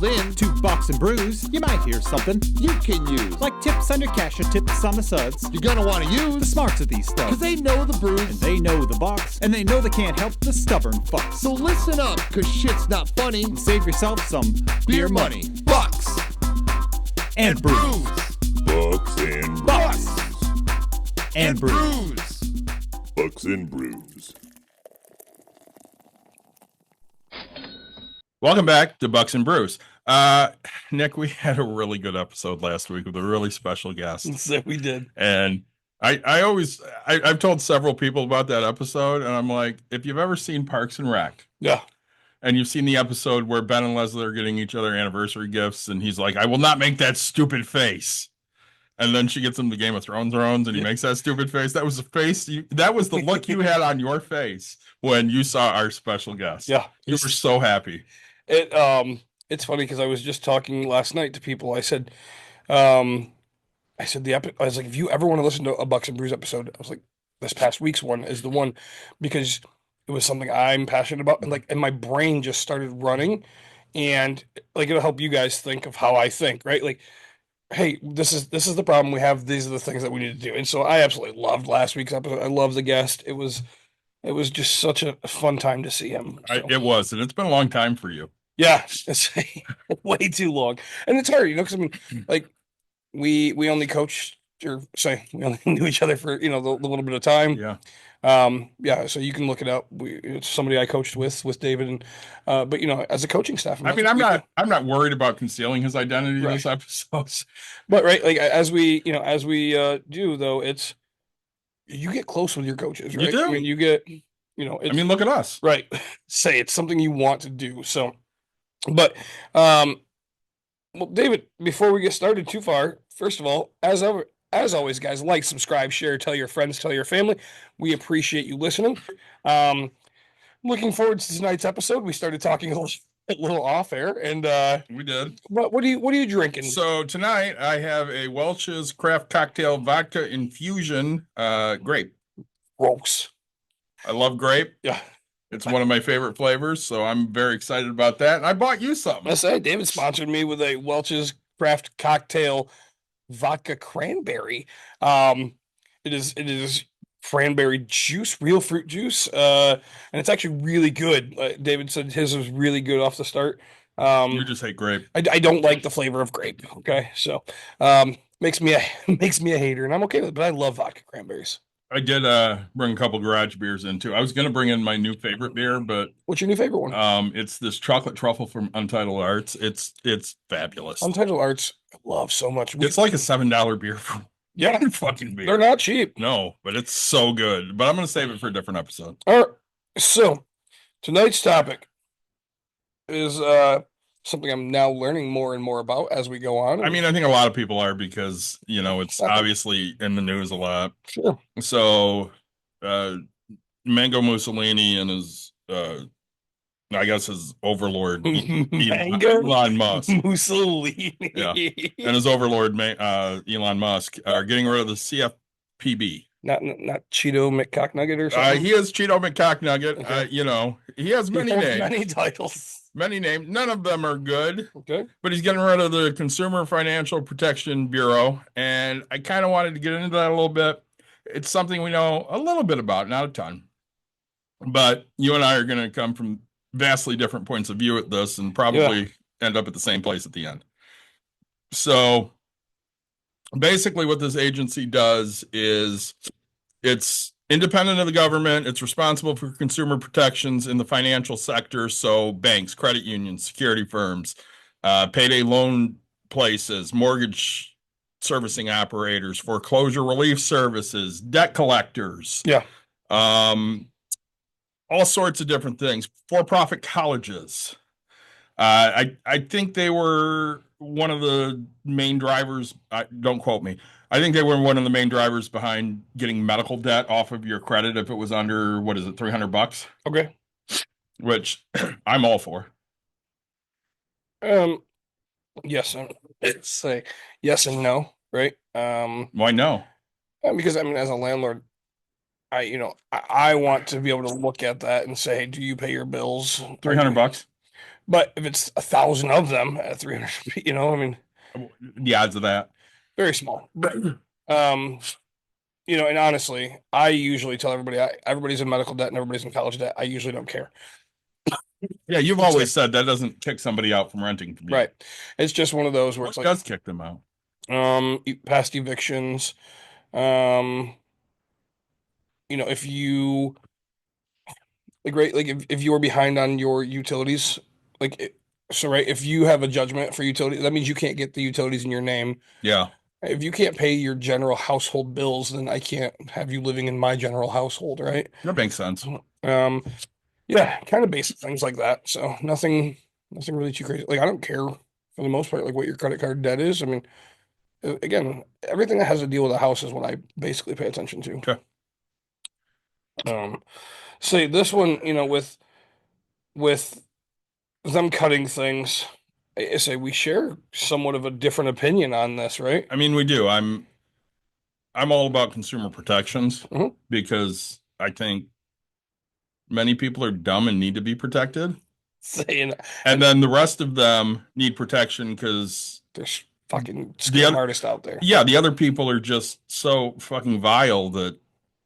called in to Bucks and Brews, you might hear something you can use. like tips on your cash or tips on the suds. You're gonna want to The use smarts of these stuff. because they know the brews. And they know the Bucks, and they know they can't help the stubborn fucks. So listen up, because shit's not funny. And save yourself some Beer money. Bucks and brews. Bucks and Bucks and brews. brews. Bucks and Brews. Welcome back to Bucks and Brews. Nick, we had a really good episode last week with a really special guest. So we did. And I've told several people about that episode, and I'm like, if you've ever seen Parks and Rec, Yeah. and you've seen the episode where Ben and Leslie are getting each other anniversary gifts, and he's like, I will not make that stupid face. And then she gets him the Game of Thrones, and he makes that stupid face. That was the face. That was the look you had on your face when you saw our special guest. Yeah. You were so happy. It's funny because I was just talking last night to people. I said, I was like, if you ever want to listen to a Bucks and Brews episode, I was like, this past week's one is the one because it was something I'm passionate about, and my brain just started running, and like it'll help you guys think of how I think, right? Like, hey, this is the problem we have. These are the things that we need to do, and so I absolutely loved last week's episode. I love the guest. It was just such a fun time to see him. So. It was, and it's been a long time for you. Yeah, it's way too long, and it's hard, because I mean, like we only coached, or say we only knew each other for the little bit of time. Yeah. Yeah. So you can look it up. It's somebody I coached with David, and but as a coaching staff. I'm not worried about concealing his identity in this episode. But right, like as we do though, it's you get close with your coaches, right? You do. I mean, you get Look at us. right. Say it's something you want to do. So, but well, David, before we get started too far, first of all, as always, guys, like, subscribe, share, tell your friends, tell your family. We appreciate you listening. Looking forward to tonight's episode. We started talking a little off air, and We did. what are you drinking? So tonight I have a Welch's Craft Cocktail Vodka Infusion grape. Gross. I love grape. Yeah. It's one of my favorite flavors, so I'm very excited about that. And I bought you something. I say David sponsored me with a Welch's Craft Cocktail Vodka Cranberry. It is cranberry juice, real fruit juice, and it's actually really good. David said his was really good off the start. You just hate grape. I don't like the flavor of grape. Okay, so makes me a hater, and I'm okay with it. But I love vodka cranberries. I did bring a couple garage beers in too. I was going to bring in my new favorite beer, but What's your new favorite one? it's this chocolate truffle from Untitled Arts. It's fabulous. Untitled Arts, I love so much. It's like a $7 beer for Yeah, fucking beer. they're not cheap. No, but it's so good. But I'm going to save it for a different episode. All right, so tonight's topic is something I'm now learning more and more about as we go on. I mean, I think a lot of people are because, it's obviously in the news a lot. Sure. So, Mango Mussolini and his, I guess his overlord, Mango Elon Musk. Mussolini. Yeah. And his overlord, Elon Musk, are getting rid of the CFPB. Not Cheeto McCocknugget or something. He is Cheeto McCocknugget. Okay. He has many He holds names. many titles. Many names. None of them are good. Okay. But he's getting rid of the Consumer Financial Protection Bureau. And I kind of wanted to get into that a little bit. It's something we know a little bit about, not a ton. But you and I are going to come from vastly different points of view at this and probably end up at the same place at the end. So basically what this agency does is it's independent of the government. It's responsible for consumer protections in the financial sector. So banks, credit unions, security firms, payday loan places, mortgage servicing operators, foreclosure relief services, debt collectors. Yeah. All sorts of different things. For-profit colleges. I think they were one of the main drivers. Don't quote me. I think they were one of the main drivers behind getting medical debt off of your credit if it was under, what is it, $300? Okay. Which I'm all for. Yes. It's say yes and no, right? Why no? Because I mean, as a landlord, I want to be able to look at that and say, do you pay your bills? $300? But if it's 1,000 of them at 300 feet, I mean, The odds of that. very small. But um, and honestly, I usually tell everybody, everybody's in medical debt and everybody's in college debt. I usually don't care. Yeah, you've always said that doesn't kick somebody out from renting from you. Right. It's just one of those where What it's like, does kick them out? past evictions. Um, if you like, right, like if you were behind on your utilities, like, so right, if you have a judgment for utility, that means you can't get the utilities in your name. Yeah. If you can't pay your general household bills, then I can't have you living in my general household, right? That makes sense. Um, yeah, kind of basic things like that. So nothing really too crazy. Like, I don't care for the most part, like, what your credit card debt is. I mean, again, everything that has to deal with a house is what I basically pay attention to. Okay. Say this one, with them cutting things, I say we share somewhat of a different opinion on this, right? I mean, we do. I'm all about consumer protections Mhm. because I think many people are dumb and need to be protected. Saying, And then the rest of them need protection because there's fucking the scam other, artists out there. yeah, the other people are just so fucking vile that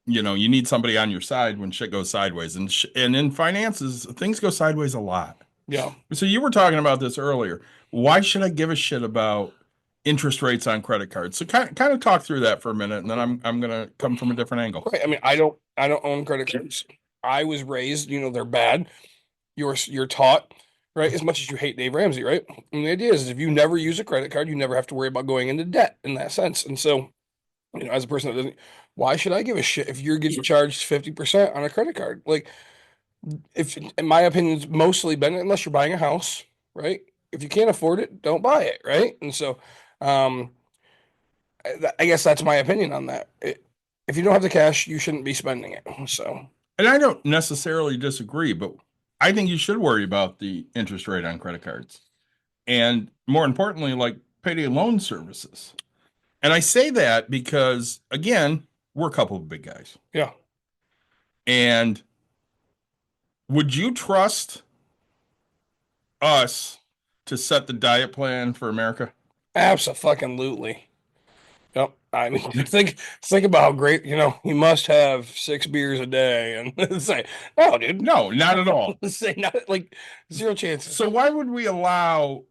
you need somebody on your side when shit goes sideways. And in finances, things go sideways a lot. Yeah. So you were talking about this earlier. Why should I give a shit about interest rates on credit cards? So kind of talk through that for a minute, and then I'm gonna come from a different angle. Right. I mean, I don't own credit cards. I was raised, they're bad. You're taught, right? As much as you hate Dave Ramsey, right? And the idea is if you never use a credit card, you never have to worry about going into debt in that sense. And so, as a person that doesn't, why should I give a shit if you're getting charged 50% on a credit card? Like, if in my opinion, it's mostly been unless you're buying a house, right? If you can't afford it, don't buy it, right? And so, um, I guess that's my opinion on that. If you don't have the cash, you shouldn't be spending it. So, And I don't necessarily disagree, but I think you should worry about the interest rate on credit cards. And more importantly, like payday loan services. And I say that because, again, we're a couple of big guys. yeah, And would you trust us to set the diet plan for America? absolutely. Yep. I mean, think about how great, you must have 6 beers a day, and say, no, dude, No, not at all. say not like zero chances. So why would we allow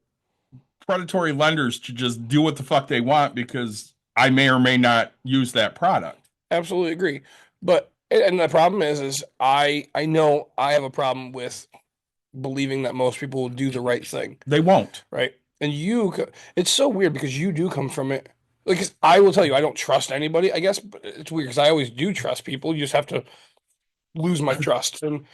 predatory lenders to just do what the fuck they want because I may or may not use that product? Absolutely agree. But and the problem is I know I have a problem with believing that most people will do the right thing, They won't. right? And it's so weird because you do come from it. Like, 'cause I will tell you, I don't trust anybody. I guess, but it's weird because I always do trust people. You just have to lose my trust. And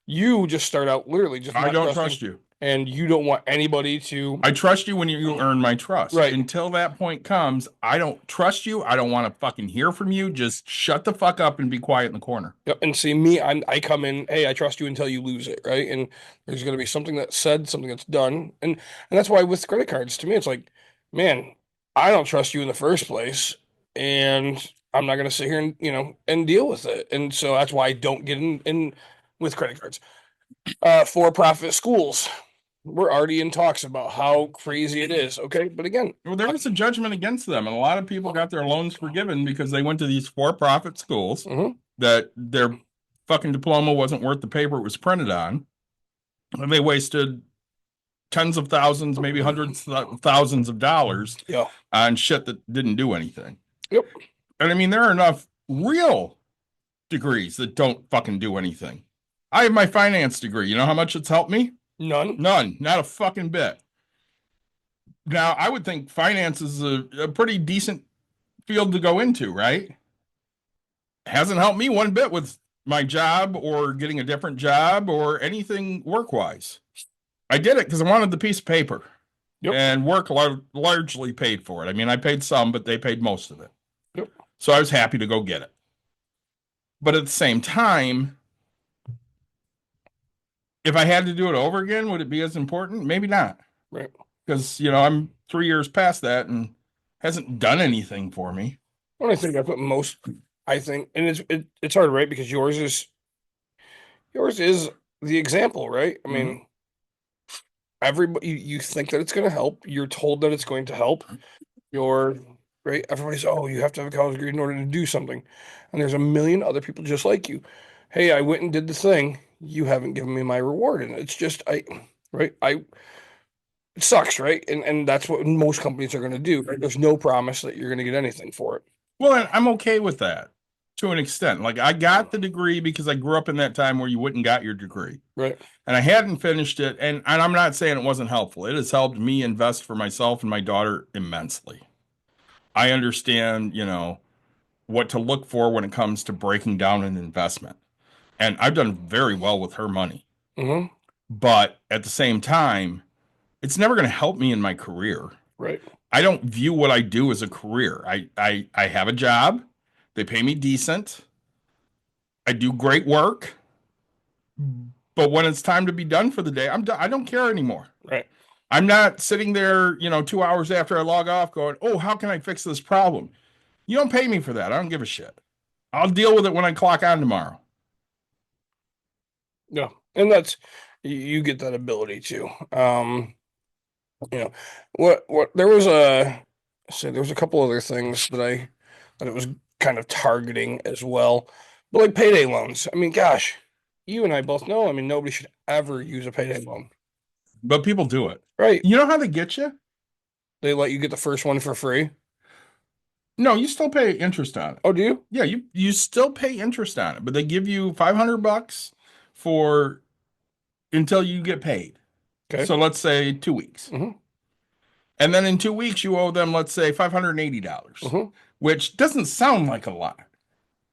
you just start out literally just I not don't trusting, trust you. and you don't want anybody to. I trust you when you earn my trust. Right. Until that point comes, I don't trust you. I don't want to fucking hear from you. Just shut the fuck up and be quiet in the corner. Yep. And see me, I come in, hey, I trust you until you lose it, right? And there's going to be something that's said, something that's done, and that's why with credit cards, to me, it's like, man, I don't trust you in the first place, and I'm not going to sit here and and deal with it, and so that's why I don't get in with credit cards. For-profit schools, we're already in talks about how crazy it is. Okay, but again, Well, there was a judgment against them, and a lot of people got their loans forgiven because they went to these for-profit schools mhm, that their fucking diploma wasn't worth the paper it was printed on, and they wasted tens of thousands, maybe hundreds of thousands of dollars yeah, on shit that didn't do anything. yep, And I mean, there are enough real degrees that don't fucking do anything. I have my finance degree. You know how much it's helped me? none. None, not a fucking bit. Now, I would think finance is a pretty decent field to go into, right? Hasn't helped me one bit with my job or getting a different job or anything work wise. I did it because I wanted the piece of paper. Yep. And work largely paid for it. I mean, I paid some, but they paid most of it. Yep. So I was happy to go get it. But at the same time, if I had to do it over again, would it be as important? Maybe not. Right. Because, I'm 3 years past that and hasn't done anything for me. Well, I think that's what most. I think, and it's hard, right? Because yours is the example, right? I mean, everybody, you think that it's going to help. You're told that it's going to help. You're right. Everybody's, oh, you have to have a college degree in order to do something. And there's a million other people just like you. Hey, I went and did the thing. You haven't given me my reward. And it's just, right? It sucks, right? And that's what most companies are going to do. Right? There's no promise that you're going to get anything for it. Well, and I'm okay with that to an extent. Like I got the degree because I grew up in that time where you wouldn't got your degree. Right. And I hadn't finished it. And I'm not saying it wasn't helpful. It has helped me invest for myself and my daughter immensely. I understand, what to look for when it comes to breaking down an investment. And I've done very well with her money. Mm-hmm. But at the same time, it's never going to help me in my career. Right. I don't view what I do as a career. I have a job. They pay me decent. I do great work. But when it's time to be done for the day, I'm done. I don't care anymore. Right. I'm not sitting there, 2 hours after I log off going, oh, how can I fix this problem? You don't pay me for that. I don't give a shit. I'll deal with it when I clock on tomorrow. Yeah. And that's, you get that ability too. What there was there was a couple other things that it was kind of targeting as well. But like payday loans. I mean, gosh, you and I both know, I mean, nobody should ever use a payday loan. But people do it. Right. You know how they get you? They let you get the first one for free. No, you still pay interest on it. Oh, do you? Yeah, you still pay interest on it, but they give you $500 for until you get paid. Okay. So let's say 2 weeks. Mhm. And then in 2 weeks, you owe them, let's say, $580, Mhm. which doesn't sound like a lot.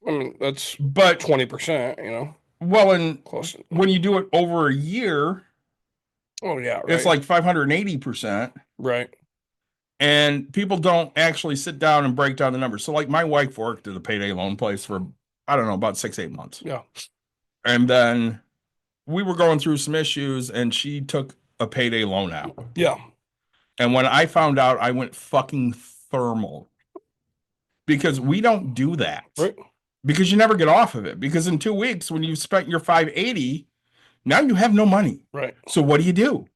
I mean, that's But, 20%, well, and close. when you do it over a year, Oh, yeah, right. it's like 580%. Right. And people don't actually sit down and break down the numbers. So, like, my wife worked at a payday loan place for, I don't know, about 6, 8 months. Yeah. And then we were going through some issues and she took a payday loan out. Yeah. And when I found out, I went fucking thermal because we don't do that. Right. Because you never get off of it. Because in 2 weeks, when you've spent your 580, now you have no money. Right. So what do?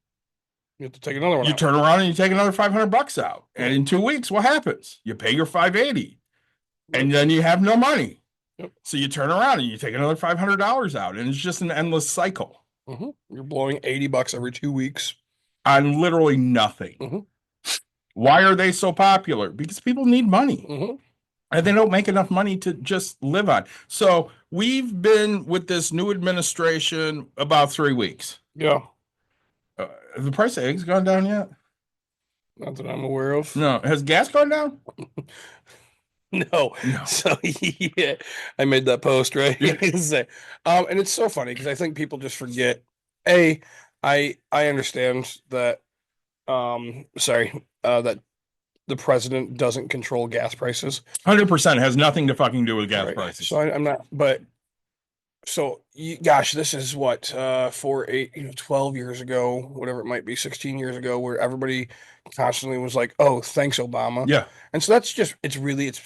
You have to take another one You out. turn around and you take another $500 out. And in 2 weeks, what happens? You pay your 580 and then you have no money. Yep. So you turn around and you take another $500 out. And it's just an endless cycle You're blowing $80 every 2 weeks. on literally nothing. Mhm. Why are they so popular? Because people need money. Mhm. And they don't make enough money to just live on. So we've been with this new administration about 3 weeks. Yeah. Has the price of eggs gone down yet? Not that I'm aware of. No. Has gas gone down? No. No. So yeah, I made that post, right? Yeah. And it's so funny because I think people just forget. I understand that that the president doesn't control gas prices. 100% has nothing to fucking do with gas Right. prices. So I'm not, but so gosh, this is what 4, 8, 12 years ago, whatever it might be, 16 years ago, where everybody constantly was like, "Oh, thanks, Obama." Yeah. And so that's just it's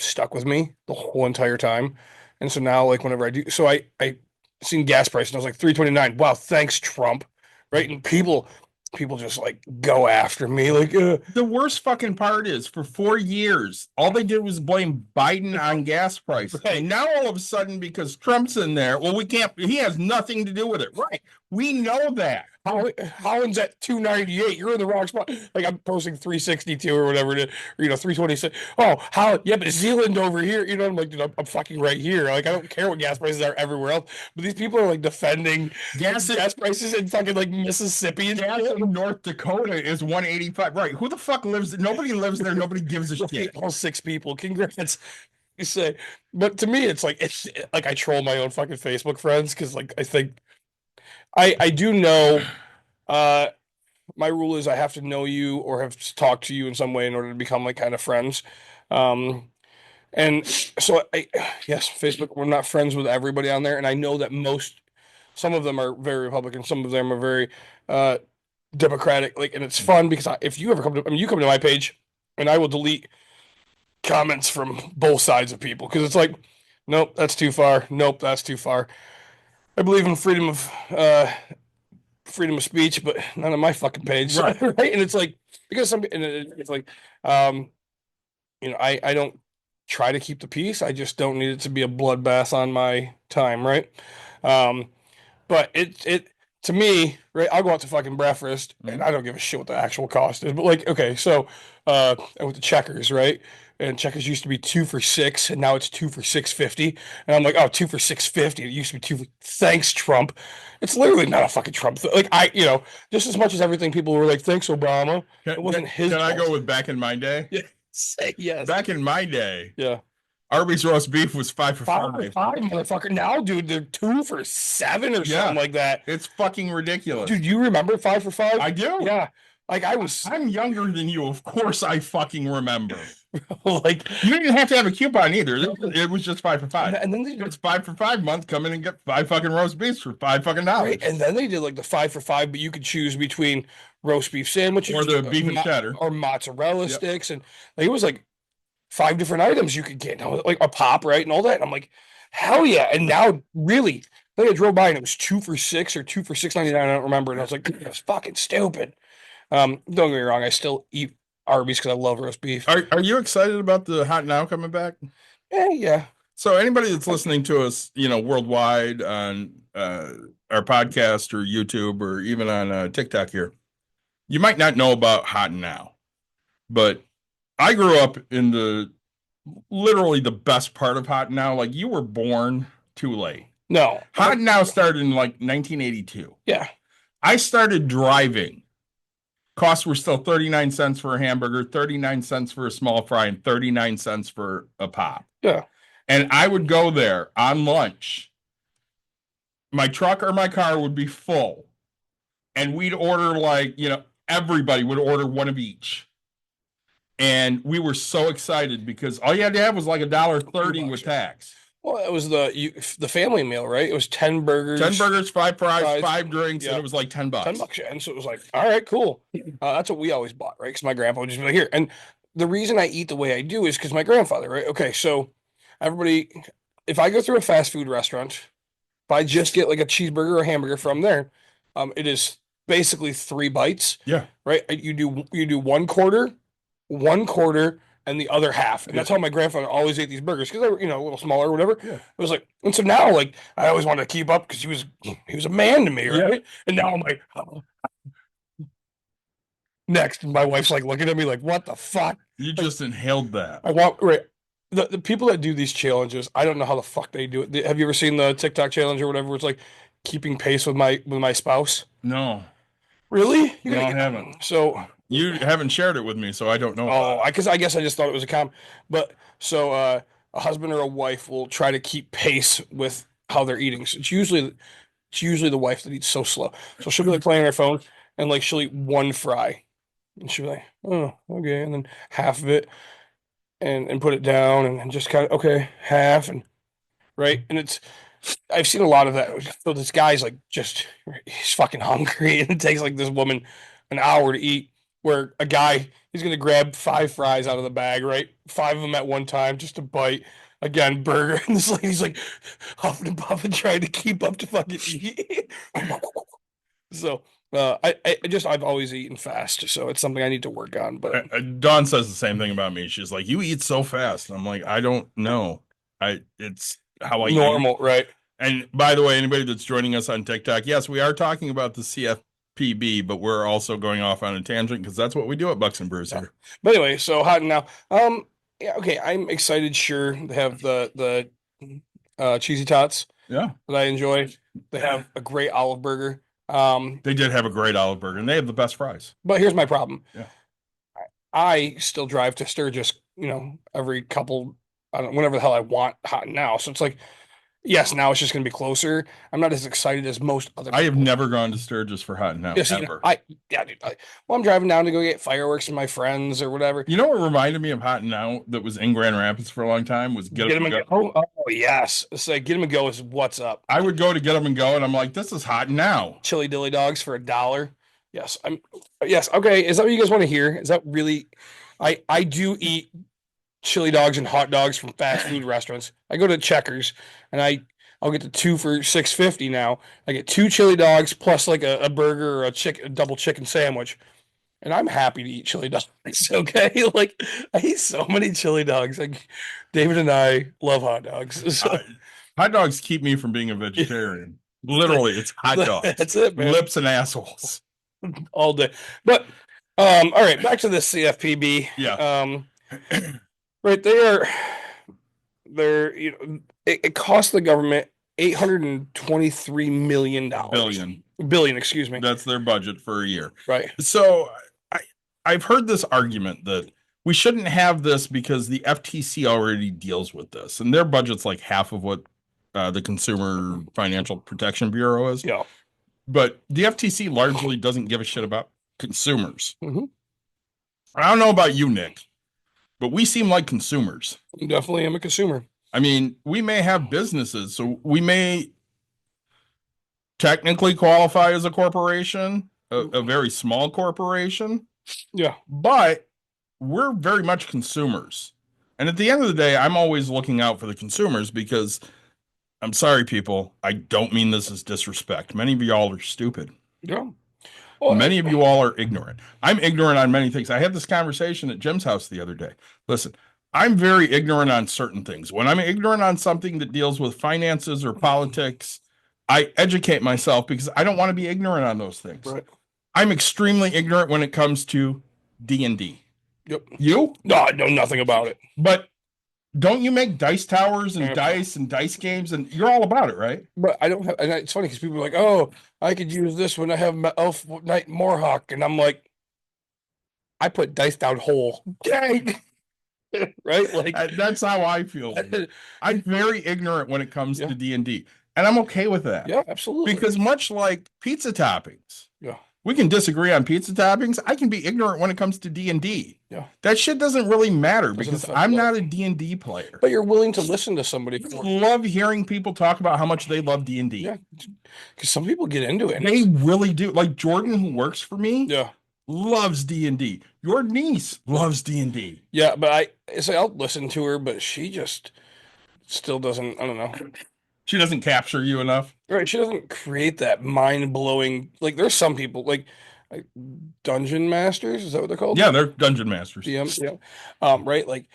stuck with me the whole entire time. And so now, like whenever I do, so I seen gas price and I was like 329. Wow, thanks, Trump. Right? And people just like go after me like The worst fucking part is for 4 years, all they did was blame Biden on gas prices. Right. And now all of a sudden, because Trump's in there, well, we can't, he has nothing to do with it. Right. We know that. Holland's at 298. You're in the wrong spot. Like I'm posting 362 or whatever it is, or 326. Oh, Holland, yeah, but Zealand over here. I'm like, dude, I'm fucking right here. Like I don't care what gas prices are everywhere else, but these people are like defending gas prices in fucking like Mississippi and Gas in North Dakota is 185. Right. Who the fuck lives? Nobody lives there. Nobody gives a shit. All 6 people. Congrats. You say, but to me, it's like I troll my own fucking Facebook friends because like I think I do know. My rule is I have to know you or have talked to you in some way in order to become like kind of friends. And so yes, Facebook, we're not friends with everybody on there. And I know that some of them are very Republican, some of them are very Democratic. Like, and it's fun because if you ever you come to my page and I will delete comments from both sides of people because it's like, nope, that's too far. Nope, that's too far. I believe in freedom of freedom of speech, but not on my fucking page. Right. Right. And it's like, because it's like, I don't try to keep the peace. I just don't need it to be a bloodbath on my time. Right. Um, but it to me, right, I'll go out to fucking breakfast and I don't give a shit what the actual cost is. But like, okay, so I went to Checkers, right? And Checkers used to be 2 for $6, and now it's 2 for $6.50. And I'm like, oh, 2 for $6.50. It used to be thanks, Trump. It's literally not a fucking Trump thing. Like just as much as everything people were like, thanks, Obama. It wasn't his Can I fault. go with back in my day? Yeah. Say yes. Back in my day, Yeah. Arby's roast beef was 5 for 5 for $5. 5, motherfucker. Now, dude, they're 2 for $7 or something like that. It's fucking ridiculous. Dude, you remember 5 for 5? I do. Yeah. Like I'm younger than you. Of course I fucking remember. like, You didn't have to have a coupon either. It was just 5 for 5. and then they It's 5 for 5 month. Come in and get 5 fucking roast beefs for $5 fucking dollars. right, and then they did like the 5 for 5, but you could choose between roast beef sandwiches Or the beef and cheddar. or mozzarella sticks, and like, it was like 5 different items you could get, like a pop, right, and all that. And I'm like, hell yeah! And now, really, I drove by and it was 2 for $6 or 2 for $6.99. I don't remember, and I was like, that's fucking stupid. Don't get me wrong, I still eat Arby's because I love roast beef. Are you excited about the Hot Now coming back? Yeah. So anybody that's listening to us, worldwide on our podcast or YouTube or even on TikTok here, you might not know about Hot Now, but I grew up in literally the best part of Hot Now. Like, you were born too late. No. Hot Now started in like 1982. Yeah. I started driving. Costs were still 39 cents for a hamburger, 39 cents for a small fry, and 39 cents for a pop. Yeah. And I would go there on lunch. My truck or my car would be full. And we'd order everybody would order one of each. And we were so excited because all you had to have was like $1.30 with tax. Well, it was the family meal, right? It was 10 burgers. 10 burgers, 5 fries, 5 drinks, and it was like $10. $10, yeah. And so it was like, all right, cool. That's what we always bought, right? Because my grandpa would just be like, here. And the reason I eat the way I do is because my grandfather, right? Okay, so everybody, if I go through a fast food restaurant, if I just get like a cheeseburger or hamburger from there, it is basically 3 bites. Yeah. Right? You do 1/4, and the other half. And that's how my grandfather always ate these burgers, because they were, a little smaller or whatever. Yeah. It was like, and so now, like, I always wanted to keep up because he was a man to me, right? Yeah. And now I'm like, oh. Next, and my wife's like looking at me like, what the fuck? You just inhaled that. I want, right. The people that do these challenges, I don't know how the fuck they do it. Have you ever seen the TikTok challenge or whatever, where it's like keeping pace with my spouse? No. Really? No, I haven't. So you haven't shared it with me, so I don't know. Oh, I guess I just thought it was a comment. But so a husband or a wife will try to keep pace with how they're eating. So it's usually the wife that eats so slow. So she'll be like playing on her phone, and like she'll eat 1 fry, and she'll be like, oh, okay, and then half of it, and put it down, and just kind of, okay, half, and right, and I've seen a lot of that. So this guy's like, he's fucking hungry, and it takes like this woman an hour to eat. Where a guy, he's going to grab 5 fries out of the bag, right? 5 of them at one time, just a bite. Again, burger. And this lady's like huffing and puffing, trying to keep up to fucking eat. So I've always eaten fast. So it's something I need to work on. But Dawn says the same thing about me. She's like, you eat so fast. And I'm like, I don't know. It's how I normal, eat. Right? And by the way, anybody that's joining us on TikTok, yes, we are talking about the CFPB, but we're also going off on a tangent because that's what we do at Bucks and Brews here. But anyway, so Hot Now. Yeah, okay, I'm excited. Sure, they have the cheesy tots. Yeah, that I enjoy. They have a great olive burger. They did have a great olive burger, and they have the best fries. But here's my problem. Yeah, I still drive to Sturgis, every couple, whenever the hell I want Hot Now. So it's like, yes, now it's just going to be closer. I'm not as excited as most other people. I have never gone to Sturgis for Hot Now, ever. Dude, I'm driving down to go get fireworks with my friends or whatever. You know what reminded me of Hot Now that was in Grand Rapids for a long time was Get 'em and Go. Oh, yes. It's like Get 'em and Go is what's up. I would go to Get 'em and Go, and I'm like, this is Hot Now. Chili dilly dogs for $1. Yes. Yes. Okay. Is that what you guys want to hear? Is that really? I do eat chili dogs and hot dogs from fast food restaurants. I go to Checkers and I'll get the 2 for $6.50 now. I get 2 chili dogs plus like a burger or a double chicken sandwich. And I'm happy to eat chili dogs. Okay. Like I eat so many chili dogs. Like David and I love hot dogs. So, Hot dogs keep me from being a vegetarian. Literally, it's hot dogs. That's it, man. Lips and assholes. All day. But all right, back to this CFPB. Yeah. Right, they're it costs the government $823 million. Billion, excuse me. That's their budget for a year. Right. So I've heard this argument that we shouldn't have this because the FTC already deals with this, and their budget's like half of what the Consumer Financial Protection Bureau is. Yeah. But the FTC largely doesn't give a shit about consumers. Mhm. I don't know about you, Nick, but we seem like consumers. Definitely am a consumer. I mean, we may have businesses, so we may technically qualify as a corporation, a very small corporation, Yeah. but we're very much consumers. And at the end of the day, I'm always looking out for the consumers because I'm sorry, people, I don't mean this as disrespect. Many of y'all are stupid. Yeah. Well, Many of you all are ignorant. I'm ignorant on many things. I had this conversation at Jim's house the other day. Listen, I'm very ignorant on certain things. When I'm ignorant on something that deals with finances or politics, I educate myself because I don't want to be ignorant on those things. Right. I'm extremely ignorant when it comes to D&D. Yep. You? No, I know nothing about it. But don't you make dice towers and Yeah. dice games, and you're all about it, right? But I don't have, and it's funny because people are like, "Oh, I could use this when I have my Elf Knight Morhawk," and I'm like, I put dice down whole. Dang. Right? Like That's how I feel. I'm very ignorant when it comes Yeah. to D&D, and I'm okay with that. yeah, absolutely. Because much like pizza toppings, Yeah. we can disagree on pizza toppings. I can be ignorant when it comes to D&D. Yeah. That shit doesn't really matter Doesn't because affect I'm life. not a D&D player. But you're willing to listen to somebody. I love hearing people talk about how much they love D&D. Yeah, because some people get into it. They really do. Like Jordan, who works for me, Yeah. loves D&D. Your niece loves D&D. Yeah, but I'll listen to her, but she just still doesn't, I don't know. She doesn't capture you enough. Right, she doesn't create that mind-blowing, like there's some people like dungeon masters, is that what they're called? Yeah, they're dungeon masters. DMs, yeah. Right, like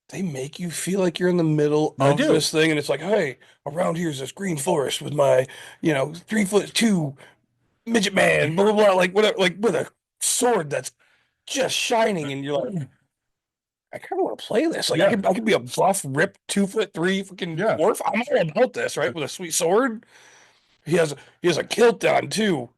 they make you feel like you're in the middle They of do. this thing, and it's like, hey, around here's this green forest with my, 3'2" midget man, blah blah blah, like whatever, like with a sword that's just shining, and you're like, I kind of want to play this. Like Yeah. I could be a buff, ripped 2'3" freaking Yeah. dwarf. I'm all about this, right? With a sweet sword. He has a kilt on too,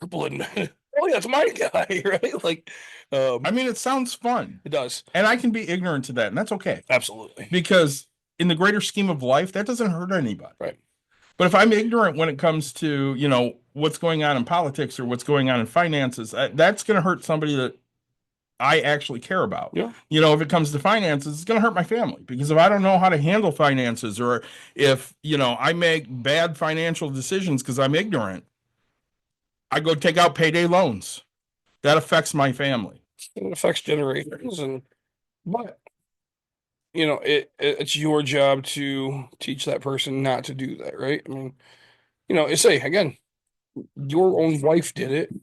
purple and oh yeah, that's my guy, right? Like, I mean, it sounds fun. it does And I can be ignorant to that, and that's okay. absolutely. Because in the greater scheme of life, that doesn't hurt anybody. Right. But if I'm ignorant when it comes to, what's going on in politics or what's going on in finances, that's going to hurt somebody that I actually care about. Yeah. If it comes to finances, it's going to hurt my family because if I don't know how to handle finances or if, I make bad financial decisions because I'm ignorant, I go take out payday loans. That affects my family. It affects generations, but it's your job to teach that person not to do that, right? I mean, say again, your own wife did it,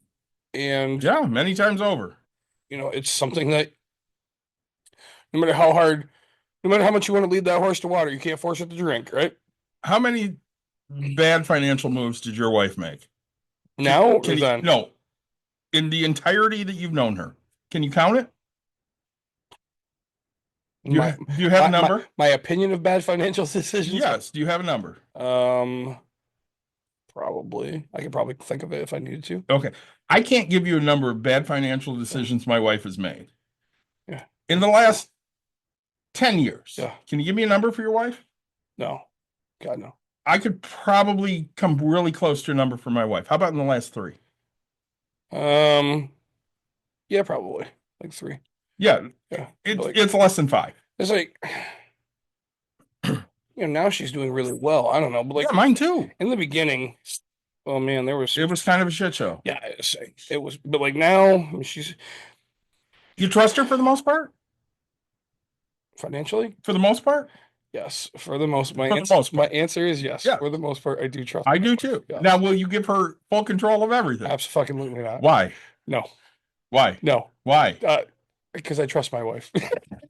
and Yeah, many times over. it's something that no matter how hard, no matter how much you want to lead that horse to water, you can't force it to drink, right? How many bad financial moves did your wife make? Now or Can you- then? No. In the entirety that you've known her. Can you count it? Do you have a number? My opinion of bad financial decisions? Yes. Do you have a number? Probably. I could probably think of it if I needed to. Okay. I can't give you a number of bad financial decisions my wife has made. Yeah. In the last 10 years. Yeah. Can you give me a number for your wife? No. God, no. I could probably come really close to a number for my wife. How about in the last 3? Yeah, probably. Like 3. Yeah. Yeah. It's less than 5. It's like, now she's doing really well. I don't know, but like Yeah, mine too. in the beginning, oh man, there was It was kind of a shit show. yeah, it was, but like now, I mean, she's You trust her for the most part? financially, For the most part? Yes, for the most For the most my part. answer is yes. Yeah. For the most part, I do trust. I my do wife. too. Yes. Now, will you give her full control of everything? Absolutely not. Why? No, Why? no. Why? Because I trust my wife.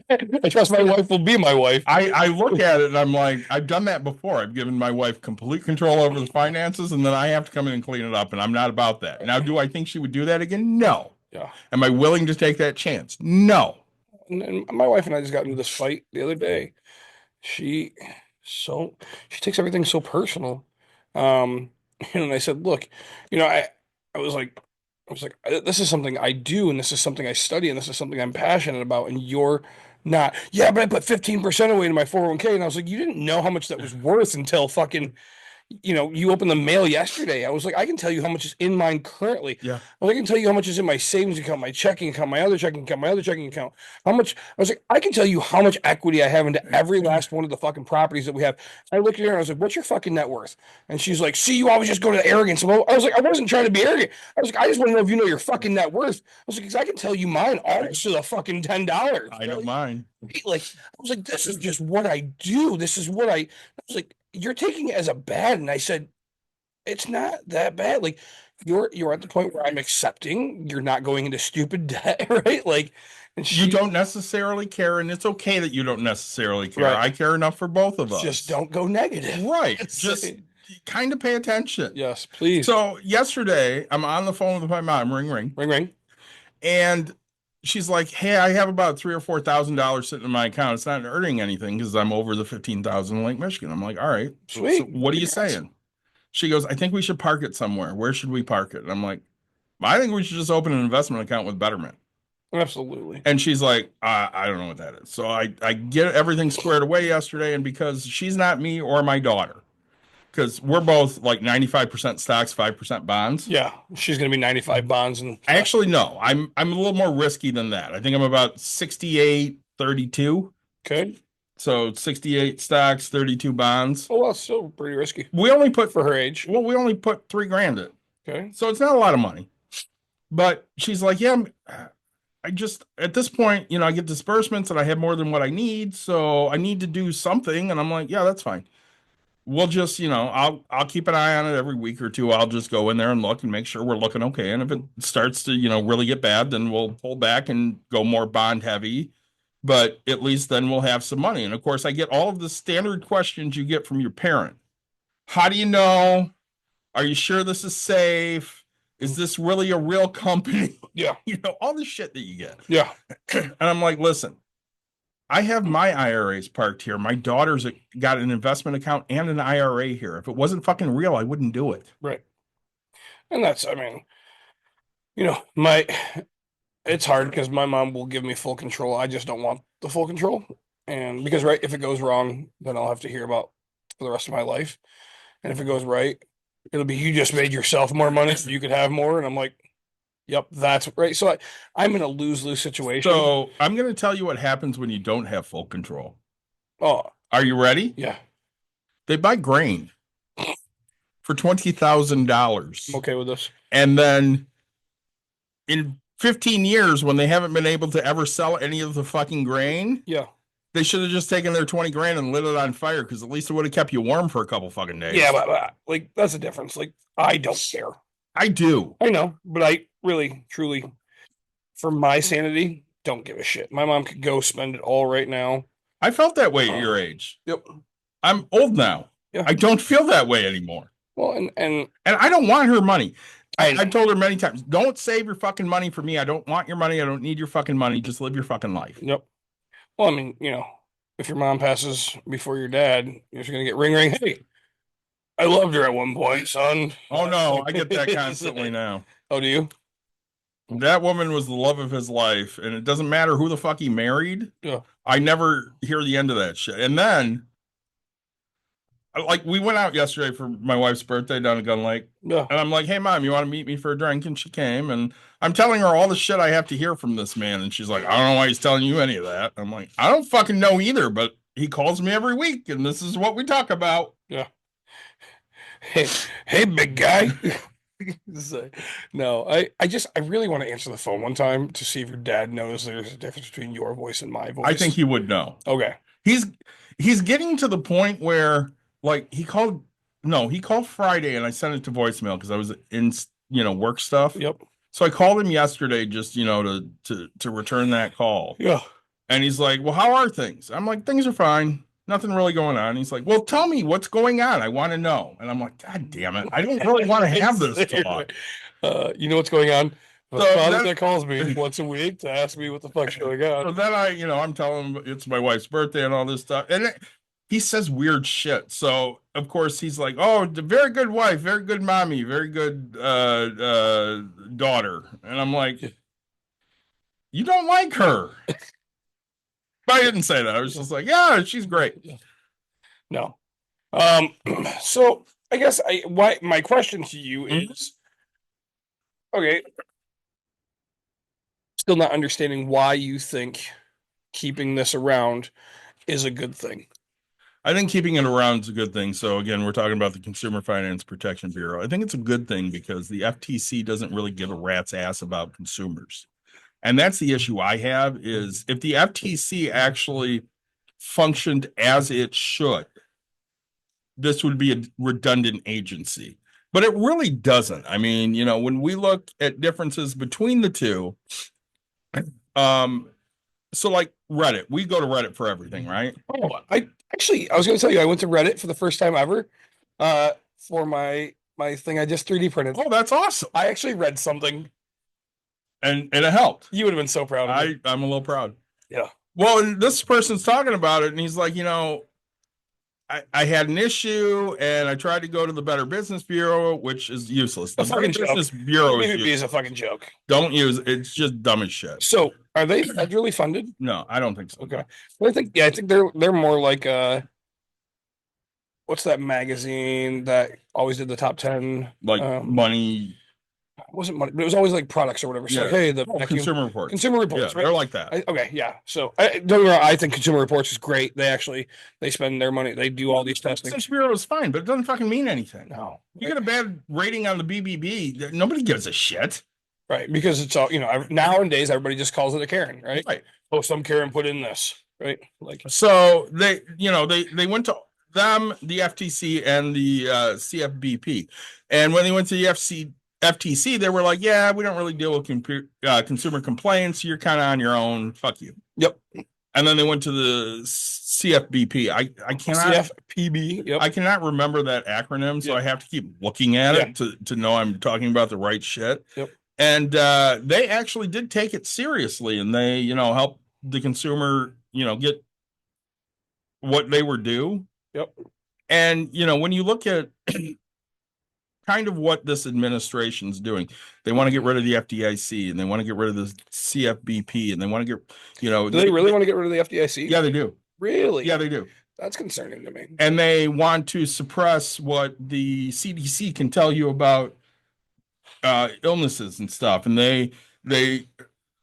I trust my wife will be my wife. I look at it and I'm like, I've done that before. I've given my wife complete control over the finances, and then I have to come in and clean it up, and I'm not about that. Now, do I think she would do that again? No. Yeah. Am I willing to take that chance? No. And my wife and I just got into this fight the other day. She so she takes everything so personal. Um, and I said, look, I was like, this is something I do, and this is something I study, and this is something I'm passionate about, and you're not. Yeah, but I put 15% away in my 401k, and I was like, you didn't know how much that was worth until fucking you opened the mail yesterday. I was like, I can tell you how much is in mine currently. Yeah. I can tell you how much is in my savings account, my checking account, my other checking account, my other checking account. How much? I was like, I can tell you how much equity I have into every last one of the fucking properties that we have. I looked at her and I was like, what's your fucking net worth? And she's like, see, you always just go to the arrogance. I was like, I wasn't trying to be arrogant. I was like, I just want to know if you know your fucking net worth. I was like, because I can tell you mine almost to the fucking $10. I don't mind. Like, I was like, this is just what I do. This is what I was like, you're taking it as a bad. And I said, it's not that bad. Like you're at the point where I'm accepting you're not going into stupid debt, right? Like, and You don't necessarily care, and it's okay that you don't necessarily care. Right. I care enough for both of us. just don't go negative. Right. Just kind of pay attention. Yes, please. So yesterday, I'm on the phone with my mom, ring, ring, Ring ring. and she's like, "Hey, I have about $3,000 or $4,000 sitting in my account. It's not earning anything because I'm over the 15,000 in Lake Michigan." I'm like, "All right, Sweet. So what are you Congrats. saying?" She goes, "I think we should park it somewhere. Where should we park it?" And I'm like, "I think we should just open an investment account with Betterment." Absolutely. And she's like, I don't know what that is. So I get everything squared away yesterday, and because she's not me or my daughter, because we're both like 95% stocks, 5% bonds. Yeah, she's gonna be 95 bonds and Actually, no, I'm a little more risky than that. I think I'm about 68-32. okay. So 68 stocks, 32 bonds. Oh, well, it's still pretty risky We only put for her age. well, we only put $3,000 in. Okay. So it's not a lot of money. But she's like, yeah, I just at this point, I get disbursements and I have more than what I need, so I need to do something. And I'm like, yeah, that's fine. We'll just, I'll keep an eye on it every week or two. I'll just go in there and look and make sure we're looking okay. And if it starts to, really get bad, then we'll pull back and go more bond heavy. But at least then we'll have some money. And of course, I get all of the standard questions you get from your parent. How do you know? Are you sure this is safe? Is this really a real company? Yeah. All the shit that you get. Yeah. And I'm like, listen, I have my IRAs parked here. My daughter's got an investment account and an IRA here. If it wasn't fucking real, I wouldn't do it. Right. And that's, I mean, it's hard because my mom will give me full control. I just don't want the full control. And because, right, if it goes wrong, then I'll have to hear about for the rest of my life. And if it goes right, it'll be, you just made yourself more money so you could have more. And I'm like, yep, that's right. So I'm in a lose-lose situation. So I'm going to tell you what happens when you don't have full control. Oh, Are you ready? yeah. They buy grain for $20,000. I'm okay with this. And then in 15 years, when they haven't been able to ever sell any of the fucking grain, Yeah. they should have just taken their 20 grand and lit it on fire, because at least it would have kept you warm for a couple fucking days. Yeah, but like that's the difference. Like I don't care. I do. I know, but I really, truly, for my sanity, don't give a shit. My mom could go spend it all right now. I felt that way at your age. Yep. I'm old now. Yeah. I don't feel that way anymore. Well, and I don't want her money. I I've told her many times, don't save your fucking money for me. I don't want your money. I don't need your fucking money. Just live your fucking life. Yep. Well, I mean, if your mom passes before your dad, you're just gonna get ring ring. Hey, I loved her at one point, son. Oh no, I get that constantly now. Oh, do you? That woman was the love of his life, and it doesn't matter who the fuck he married. Yeah. I never hear the end of that shit. And then, like, we went out yesterday for my wife's birthday down at Gun Lake, Yeah. and I'm like, "Hey, mom, you want to meet me for a drink?" And she came, and I'm telling her all the shit I have to hear from this man, and she's like, "I don't know why he's telling you any of that." I'm like, "I don't fucking know either, but he calls me every week, and this is what we talk about." Yeah. Hey, big guy. No, I really want to answer the phone one time to see if your dad knows there's a difference between your voice and my voice. I think he would know. Okay. He's he's getting to the point where, like, he called Friday, and I sent it to voicemail because I was in, work stuff. Yep. So I called him yesterday just, to return that call. Yeah. And he's like, "Well, how are things?" I'm like, "Things are fine. Nothing really going on." He's like, "Well, tell me what's going on. I want to know." And I'm like, "God damn it. I don't really want to have this talk." You know what's going on? My So father then- that calls me once a week to ask me what the fuck's going So on. then I'm telling him it's my wife's birthday and all this stuff. And he says weird shit. So of course he's like, "Oh, very good wife, very good mommy, very good daughter." And I'm like, "You don't like her." But I didn't say that. I was just like, "Yeah, she's great." No. So I guess my question to you is, okay, still not understanding why you think keeping this around is a good thing. I think keeping it around is a good thing. So again, we're talking about the Consumer Finance Protection Bureau. I think it's a good thing because the FTC doesn't really give a rat's ass about consumers. And that's the issue I have is if the FTC actually functioned as it should, this would be a redundant agency. But it really doesn't. I mean, when we look at differences between the two, so like Reddit, we go to Reddit for everything, right? Oh, I was going to tell you, I went to Reddit for the first time ever, for my thing I just 3D printed. Oh, that's awesome. I actually read something. And it helped. You would have been so proud of me. I'm a little proud. Yeah. Well, and this person's talking about it, and he's like, I had an issue, and I tried to go to the Better Business Bureau, which is useless. The Better Business Bureau is a fucking joke. Don't use it. It's just dumb as shit. So, are they federally funded? No, I don't think so. Okay. Well, I think they're more like what's that magazine that always did the top 10? Like money. It wasn't money, but it was always like products or whatever. So, Yeah. like, hey, the Consumer Reports. Consumer Reports, Yeah, right? they're like that. Okay, yeah. So don't get me wrong, I think Consumer Reports is great. They spend their money. They do all these testing. Business Bureau is fine, but it doesn't fucking mean anything. No, You get a bad rating on the BBB, nobody gives a shit. right? Because it's all nowadays everybody just calls it a Karen, right? Right. Oh, some Karen put in this, right? Like, So they went to them, the FTC and the CFBP, and when they went to the FTC, they were like, "Yeah, we don't really deal with consumer complaints. You're kind of on your own. Fuck you." Yep. And then they went to the CFBP. I cannot CFPB. Yep. I cannot remember that acronym, so I have to keep looking at it to know I'm talking about the right shit. Yep. And they actually did take it seriously, and they help the consumer get what they were due. Yep. And when you look at kind of what this administration's doing, they want to get rid of the FDIC, and they want to get rid of the CFBP, and they want to get Do they really want to get rid of the FDIC? Yeah, they do. Really? Yeah, they do. That's concerning to me. And they want to suppress what the CDC can tell you about illnesses and stuff. And they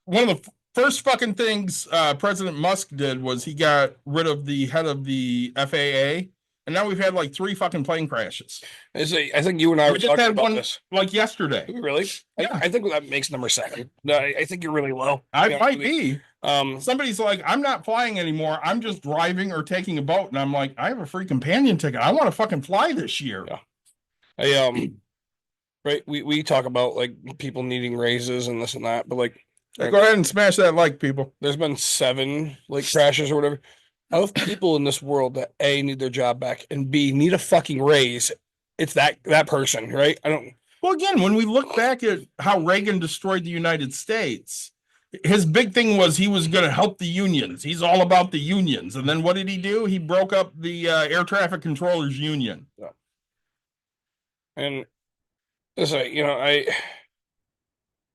one of the first fucking things President Musk did was he got rid of the head of the FAA, and now we've had like 3 fucking plane crashes. I think you and I were just talking had about one this. like yesterday. Really? Yeah. I think that makes number 7. No, I think you're really low. I Yeah, might really. be. Somebody's like, "I'm not flying anymore. I'm just driving or taking a boat." And I'm like, "I have a free companion ticket. I want to fucking fly this year." Yeah. Right. We talk about like people needing raises and this and that, but like, Go ahead and smash that like, people. there's been 7 like crashes or whatever. Out of people in this world that A, need their job back, and B, need a fucking raise, it's that person, right? Well, again, when we look back at how Reagan destroyed the United States, his big thing was he was going to help the unions. He's all about the unions. And then what did he do? He broke up the air traffic controllers union. And it's like,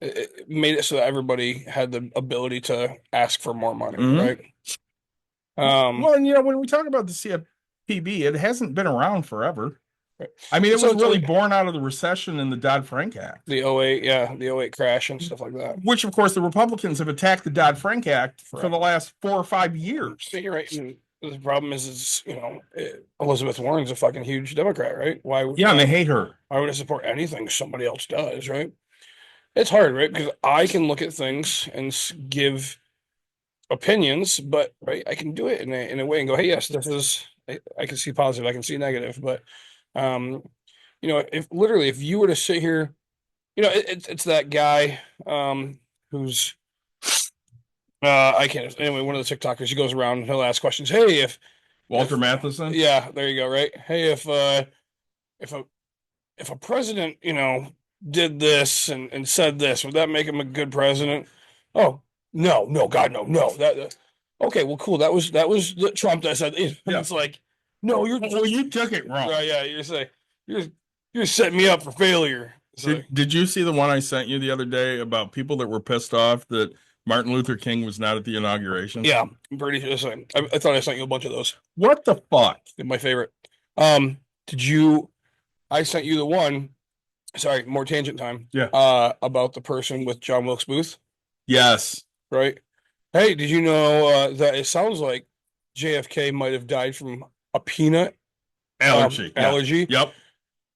it made it so that everybody had the ability to ask for more money, right? Well, and when we talk about the CFPB, it hasn't been around forever. I mean, it So was it's really like- born out of the recession and the Dodd-Frank Act, The 08 crash and stuff like that. which, of course, the Republicans have attacked the Dodd-Frank Act for the last 4 or 5 years. So you're right. And the problem is Elizabeth Warren's a fucking huge Democrat, right? Why would Yeah, and they hate her. why would I support anything somebody else does, right? It's hard, right? Because I can look at things and give opinions, but right, I can do it in a way and go, hey, yes, this is. I can see positive, I can see negative, but um, if literally if you were to sit here, it's that guy who's I can't anyway, one of the TikTokers, he goes around and he'll ask questions. Hey, Walter if Matheson. yeah, there you go, right? Hey, if a if a president, did this and said this, would that make him a good president? Oh, no, no, God, no, no. Okay, well, cool. That was the Trump that said, Yeah. it's like, no, Well, you took it wrong. right, yeah, you're saying you're you're setting me up for failure. So, Did you see the one I sent you the other day about people that were pissed off that Martin Luther King was not at the inauguration? yeah, I'm pretty sure. I thought I sent you a bunch of those. What the fuck? They're my favorite. Did you? I sent you the one. Sorry, more tangent time. Yeah. About the person with John Wilkes Booth. Yes. Right? Hey, did you know that it sounds like JFK might have died from a peanut Allergy. Yeah. allergy, Yep.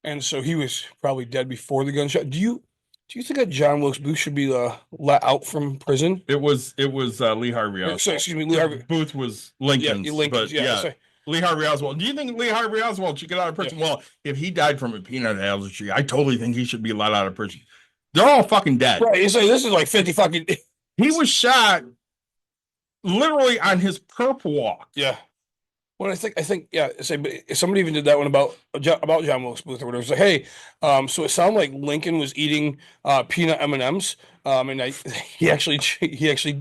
and so he was probably dead before the gunshot. Do you think that John Wilkes Booth should be let out from prison? It was Lee Harvey Oswald. So, excuse me, Lee Harvey. Booth was Lincoln's. Yeah, Lincoln's. But Yeah. yeah. So, Lee Harvey Oswald. Do you think Lee Harvey Oswald should get out of prison? Well, if he died from a peanut allergy, I totally think he should be let out of prison. They're all fucking dead. right. It's like this is like 50 fucking. He was shot literally on his perp walk. Yeah. Well, I think, yeah. Say, but somebody even did that one about John Wilkes Booth or whatever. It's like, hey, so it sounded like Lincoln was eating peanut M&Ms, and he actually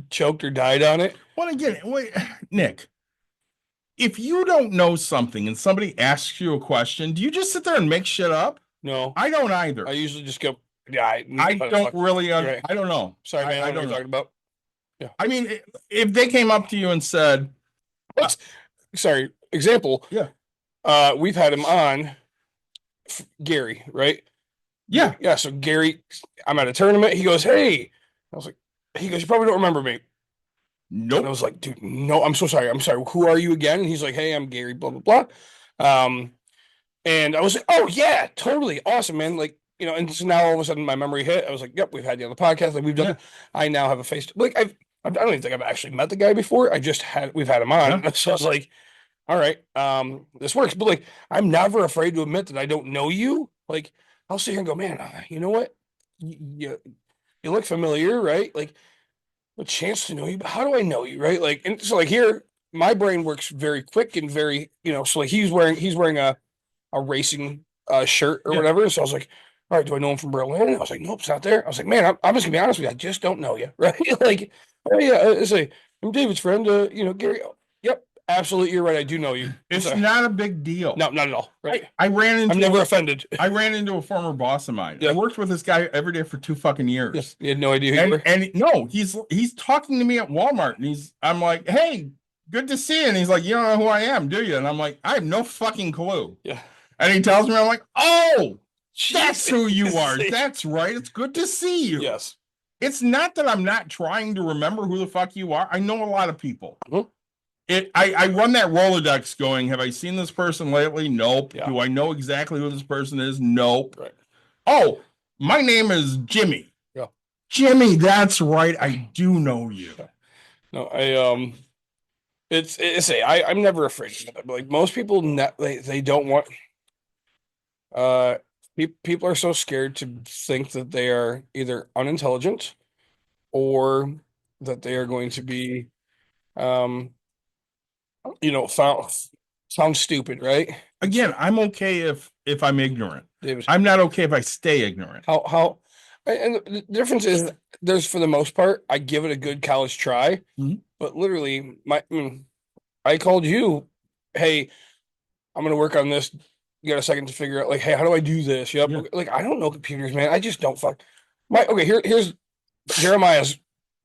choked or died on it. Well, again, wait, Nick, if you don't know something and somebody asks you a question, do you just sit there and make shit up? No, I don't either. I usually just go, yeah. I don't really. Right. I don't know. Sorry, man. I don't know what don't you're know. talking about. Yeah. I mean, if they came up to you and said, Sorry. Example. Yeah. We've had him on, Gary, right? yeah, Yeah. So Gary, I'm at a tournament. He goes, hey. I was like, he goes, you probably don't remember me. And I nope, was like, dude, no, I'm so sorry. I'm sorry. Who are you again? And he's like, hey, I'm Gary, blah, blah, blah. And I was like, oh yeah, totally awesome, man. Like, and so now all of a sudden my memory hit. I was like, yep, we've had you on the podcast. Like we've done Yeah. it. I now have a face. Like I don't even think I've actually met the guy before. We've had him on. Yeah. So I was like, all right, this works. But like, I'm never afraid to admit that I don't know you. Like, I'll sit here and go, man, you know what? You look familiar, right? Like, a chance to know you, but how do I know you, right? Like, and so like here, my brain works very quick and very, so like he's wearing a racing shirt or Yeah. whatever. So I was like, all right, do I know him from Berlin? I was like, nope, it's not there. I was like, man, I'm just gonna be honest with you, I just don't know you, right? Like, oh yeah, it's like I'm David's friend, Gary. Yep, absolutely, you're right. I do know you. it's So, not a big deal. no, not at all. Right? I ran into. I'm never offended. I ran into a former boss of mine. Yeah. I worked with this guy every day for 2 fucking years. Yes, you had no idea who you were. And no, he's talking to me at Walmart, and I'm like, hey, good to see you. And he's like, you don't know who I am, do you? And I'm like, I have no fucking clue. Yeah. And he tells me, I'm like, oh, that's who you are. Jesus. That's right. It's good to see you. Yes. It's not that I'm not trying to remember who the fuck you are. I know a lot of people. Mhm. I run that Rolodex going, have I seen this person lately? Nope. Yeah. Do I know exactly who this person is? Nope. Right. Oh, my name is Jimmy. Yeah. Jimmy, that's right. I do know you. No, I'm never afraid of it. But like most people, they don't want. People are so scared to think that they are either unintelligent or that they are going to be, sound stupid, right? Again, I'm okay if I'm ignorant. David, I'm not okay if I stay ignorant. and the difference is there's for the most part, I give it a good college try, Mhm. but literally I called you, hey, I'm gonna work on this. You got a second to figure out, like, hey, how do I do this? Yep. Yeah. Like, I don't know computers, man. I just don't fuck. Here's Jeremiah's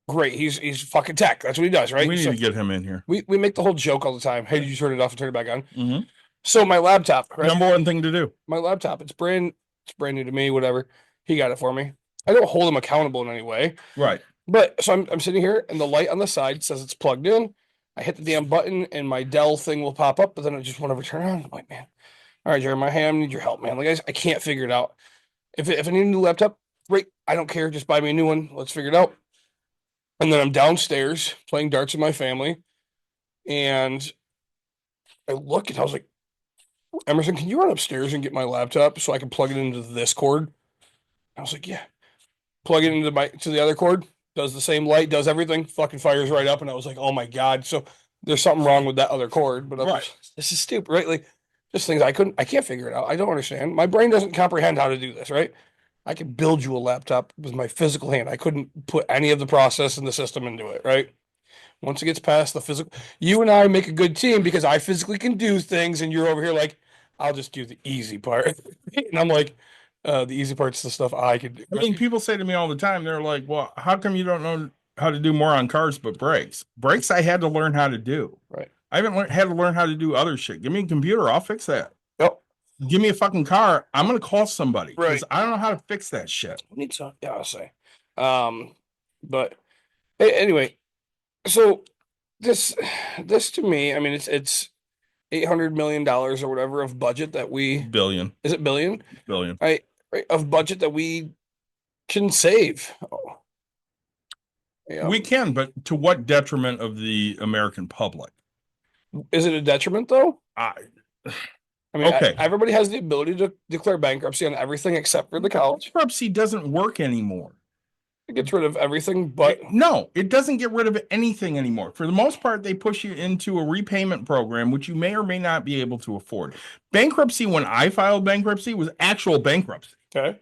great. He's fucking tech. That's what he does, right? We need So to get him in here. we make the whole joke all the time. Hey, did you turn it off and turn it back on? Mhm. So my laptop, right? Number one thing to do. My laptop, it's brand new to me, whatever. He got it for me. I don't hold him accountable in any way. Right. But so I'm sitting here and the light on the side says it's plugged in. I hit the damn button and my Dell thing will pop up, but then I just won't ever turn on. I'm like, man, all right, Jeremiah, hey, I need your help, man. Like I can't figure it out. If I need a new laptop, great. I don't care. Just buy me a new one. Let's figure it out. And then I'm downstairs playing darts with my family. And I look and I was like, Emerson, can you run upstairs and get my laptop so I can plug it into this cord? I was like, yeah. Plug it into the other cord, does the same light, does everything, fucking fires right up. And I was like, oh my God. So there's something wrong with that other cord. But this is stupid, right? Like just things I can't figure it out. I don't understand. My brain doesn't comprehend how to do this, right? I could build you a laptop with my physical hand. I couldn't put any of the process in the system into it, right? Once it gets past the physical, you and I make a good team because I physically can do things, and you're over here like, I'll just do the easy part. And I'm like, the easy part's the stuff I can do. I mean, people say to me all the time, they're like, well, how come you don't know how to do more on cars but brakes? Brakes, I had to learn how to do. Right. I haven't had to learn how to do other shit. Give me a computer, I'll fix that. Yep. Give me a fucking car, I'm going to call somebody. Right. Because I don't know how to fix that shit. I need some, yeah, I'll say. But anyway, so this to me, I mean, it's $800 million or whatever of budget that Billion. is it billion? Billion. Right, of budget that we can save. Oh. Yeah. We can, but to what detriment of the American public? Is it a detriment though? I mean, okay. Everybody has the ability to declare bankruptcy on everything except for the college. Bankruptcy doesn't work anymore. It gets rid of everything, but no, it doesn't get rid of anything anymore. For the most part, they push you into a repayment program, which you may or may not be able to afford. Bankruptcy, when I filed bankruptcy, was actual bankruptcy. Okay.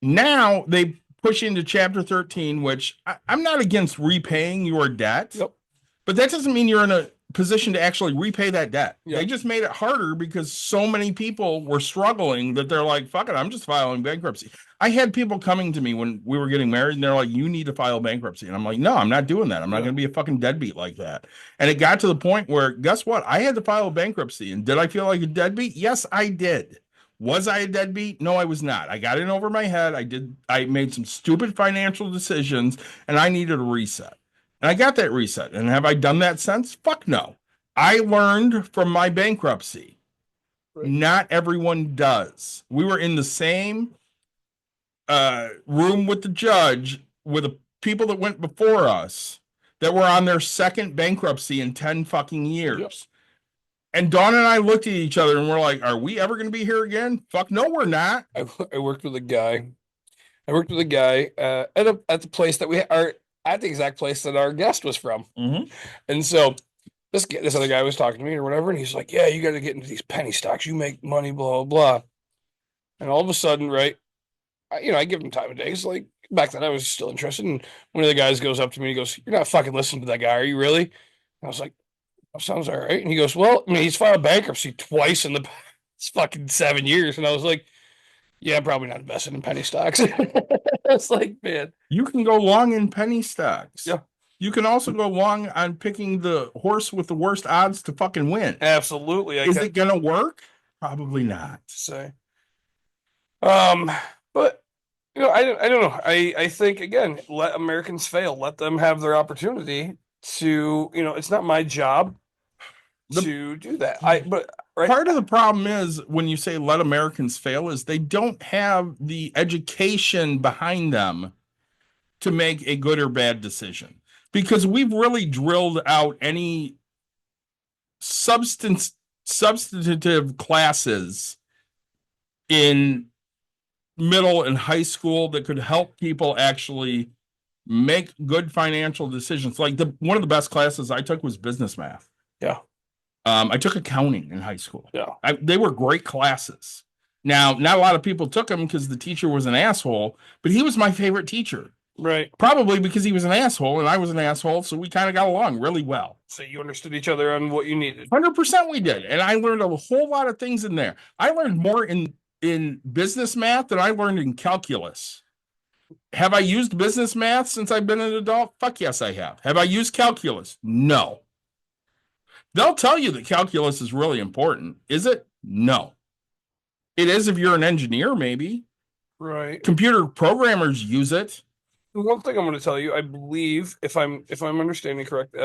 Now they push into Chapter 13, which I'm not against repaying your debt, Yep. but that doesn't mean you're in a position to actually repay that debt. Yep. They just made it harder because so many people were struggling that they're like, fuck it, I'm just filing bankruptcy. I had people coming to me when we were getting married and they're like, you need to file bankruptcy. And I'm like, no, I'm not doing that. I'm not going to be a fucking deadbeat like that. And it got to the point where, guess what? I had to file bankruptcy. And did I feel like a deadbeat? Yes, I did. Was I a deadbeat? No, I was not. I got in over my head. I made some stupid financial decisions and I needed a reset. And I got that reset. And have I done that since? Fuck no. I learned from my bankruptcy. Right. Not everyone does. We were in the same room with the judge with the people that went before us that were on their second bankruptcy in 10 fucking years. Yep. And Dawn and I looked at each other and we're like, are we ever going to be here again? Fuck no, we're not. I worked with a guy. At the place that we are at the exact place that our guest was from. Mm-hmm. And so this other guy was talking to me or whatever, and he's like, yeah, you got to get into these penny stocks. You make money, blah, blah, blah. And all of a sudden, right, I give him time of day. So like back then I was still interested. And one of the guys goes up to me and he goes, you're not fucking listening to that guy, are you really? And I was like, that sounds all right. And he goes, well, I mean, he's filed bankruptcy twice in the past fucking 7 years. And I was like, yeah, I'm probably not invested in penny stocks. It's like, man. You can go long in penny stocks. Yeah. You can also go long on picking the horse with the worst odds to fucking win. Absolutely. Is it going to work? Probably not. Say. But I don't know. I think again, let Americans fail. Let them have their opportunity to. It's not my job to do that. Part of the problem is when you say let Americans fail is they don't have the education behind them to make a good or bad decision. Because we've really drilled out any substantive classes in middle and high school that could help people actually make good financial decisions. Like one of the best classes I took was business math. Yeah. I took accounting in high school. Yeah. They were great classes. Now, not a lot of people took them because the teacher was an asshole, but he was my favorite teacher. Right. Probably because he was an asshole and I was an asshole, so we kind of got along really well. So you understood each other on what you needed. 100% we did. And I learned a whole lot of things in there. I learned more in business math than I learned in calculus. Have I used business math since I've been an adult? Fuck yes, I have. Have I used calculus? No. They'll tell you that calculus is really important. Is it? No. It is if you're an engineer, maybe. Right. Computer programmers use it. One thing I'm going to tell you, I believe, if I'm understanding correct,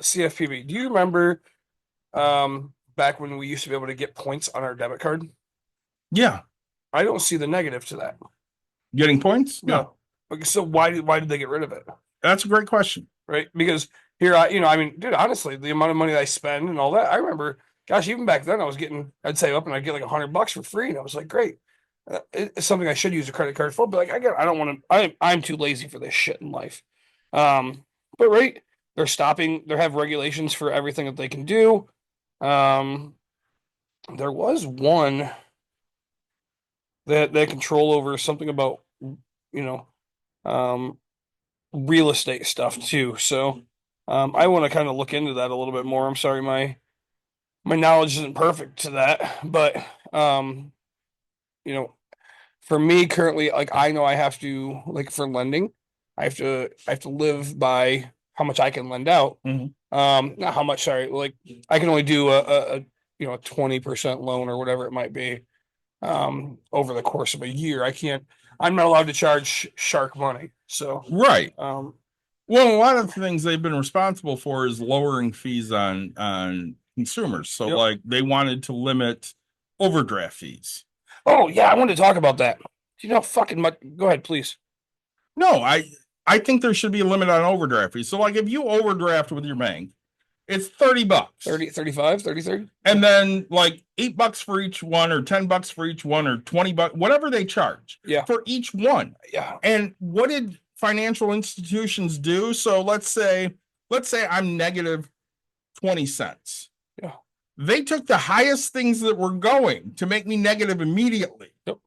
CFPB. Do you remember back when we used to be able to get points on our debit card? Yeah. I don't see the negative to that. Getting points? No. Okay, so why did they get rid of it? That's a great question. right? Because here, I mean, dude, honestly, the amount of money that I spend and all that, I remember, gosh, even back then, I'd save up and I'd get like $100 for free, and I was like, great. It's something I should use a credit card for, but like, I don't want to. I'm too lazy for this shit in life. But right, they have regulations for everything that they can do. Um, there was one that they control over something about, you know, um, real estate stuff too. So, I want to kind of look into that a little bit more. I'm sorry, my knowledge isn't perfect to that, but you know, for me currently, like I know I have to like for lending, I have to live by how much I can lend out. Mhm. Not how much, sorry, like I can only do a 20% loan or whatever it might be over the course of a year. I'm not allowed to charge shark money. So Right. um Well, a lot of things they've been responsible for is lowering fees on consumers. So, Yep. like, they wanted to limit overdraft fees. oh yeah, I wanted to talk about that. Do you know how fucking much go ahead, please. No, I think there should be a limit on overdraft fees. So, like, if you overdraft with your bank, it's $30. 30, 35, 30, 30? And then like $8 for each one, or $10 for each one, or $20, whatever they charge Yeah. for each one. Yeah. And what did financial institutions do? So let's say I'm negative 20 cents. Yeah. They took the highest things that were going to make me negative immediately. Yep.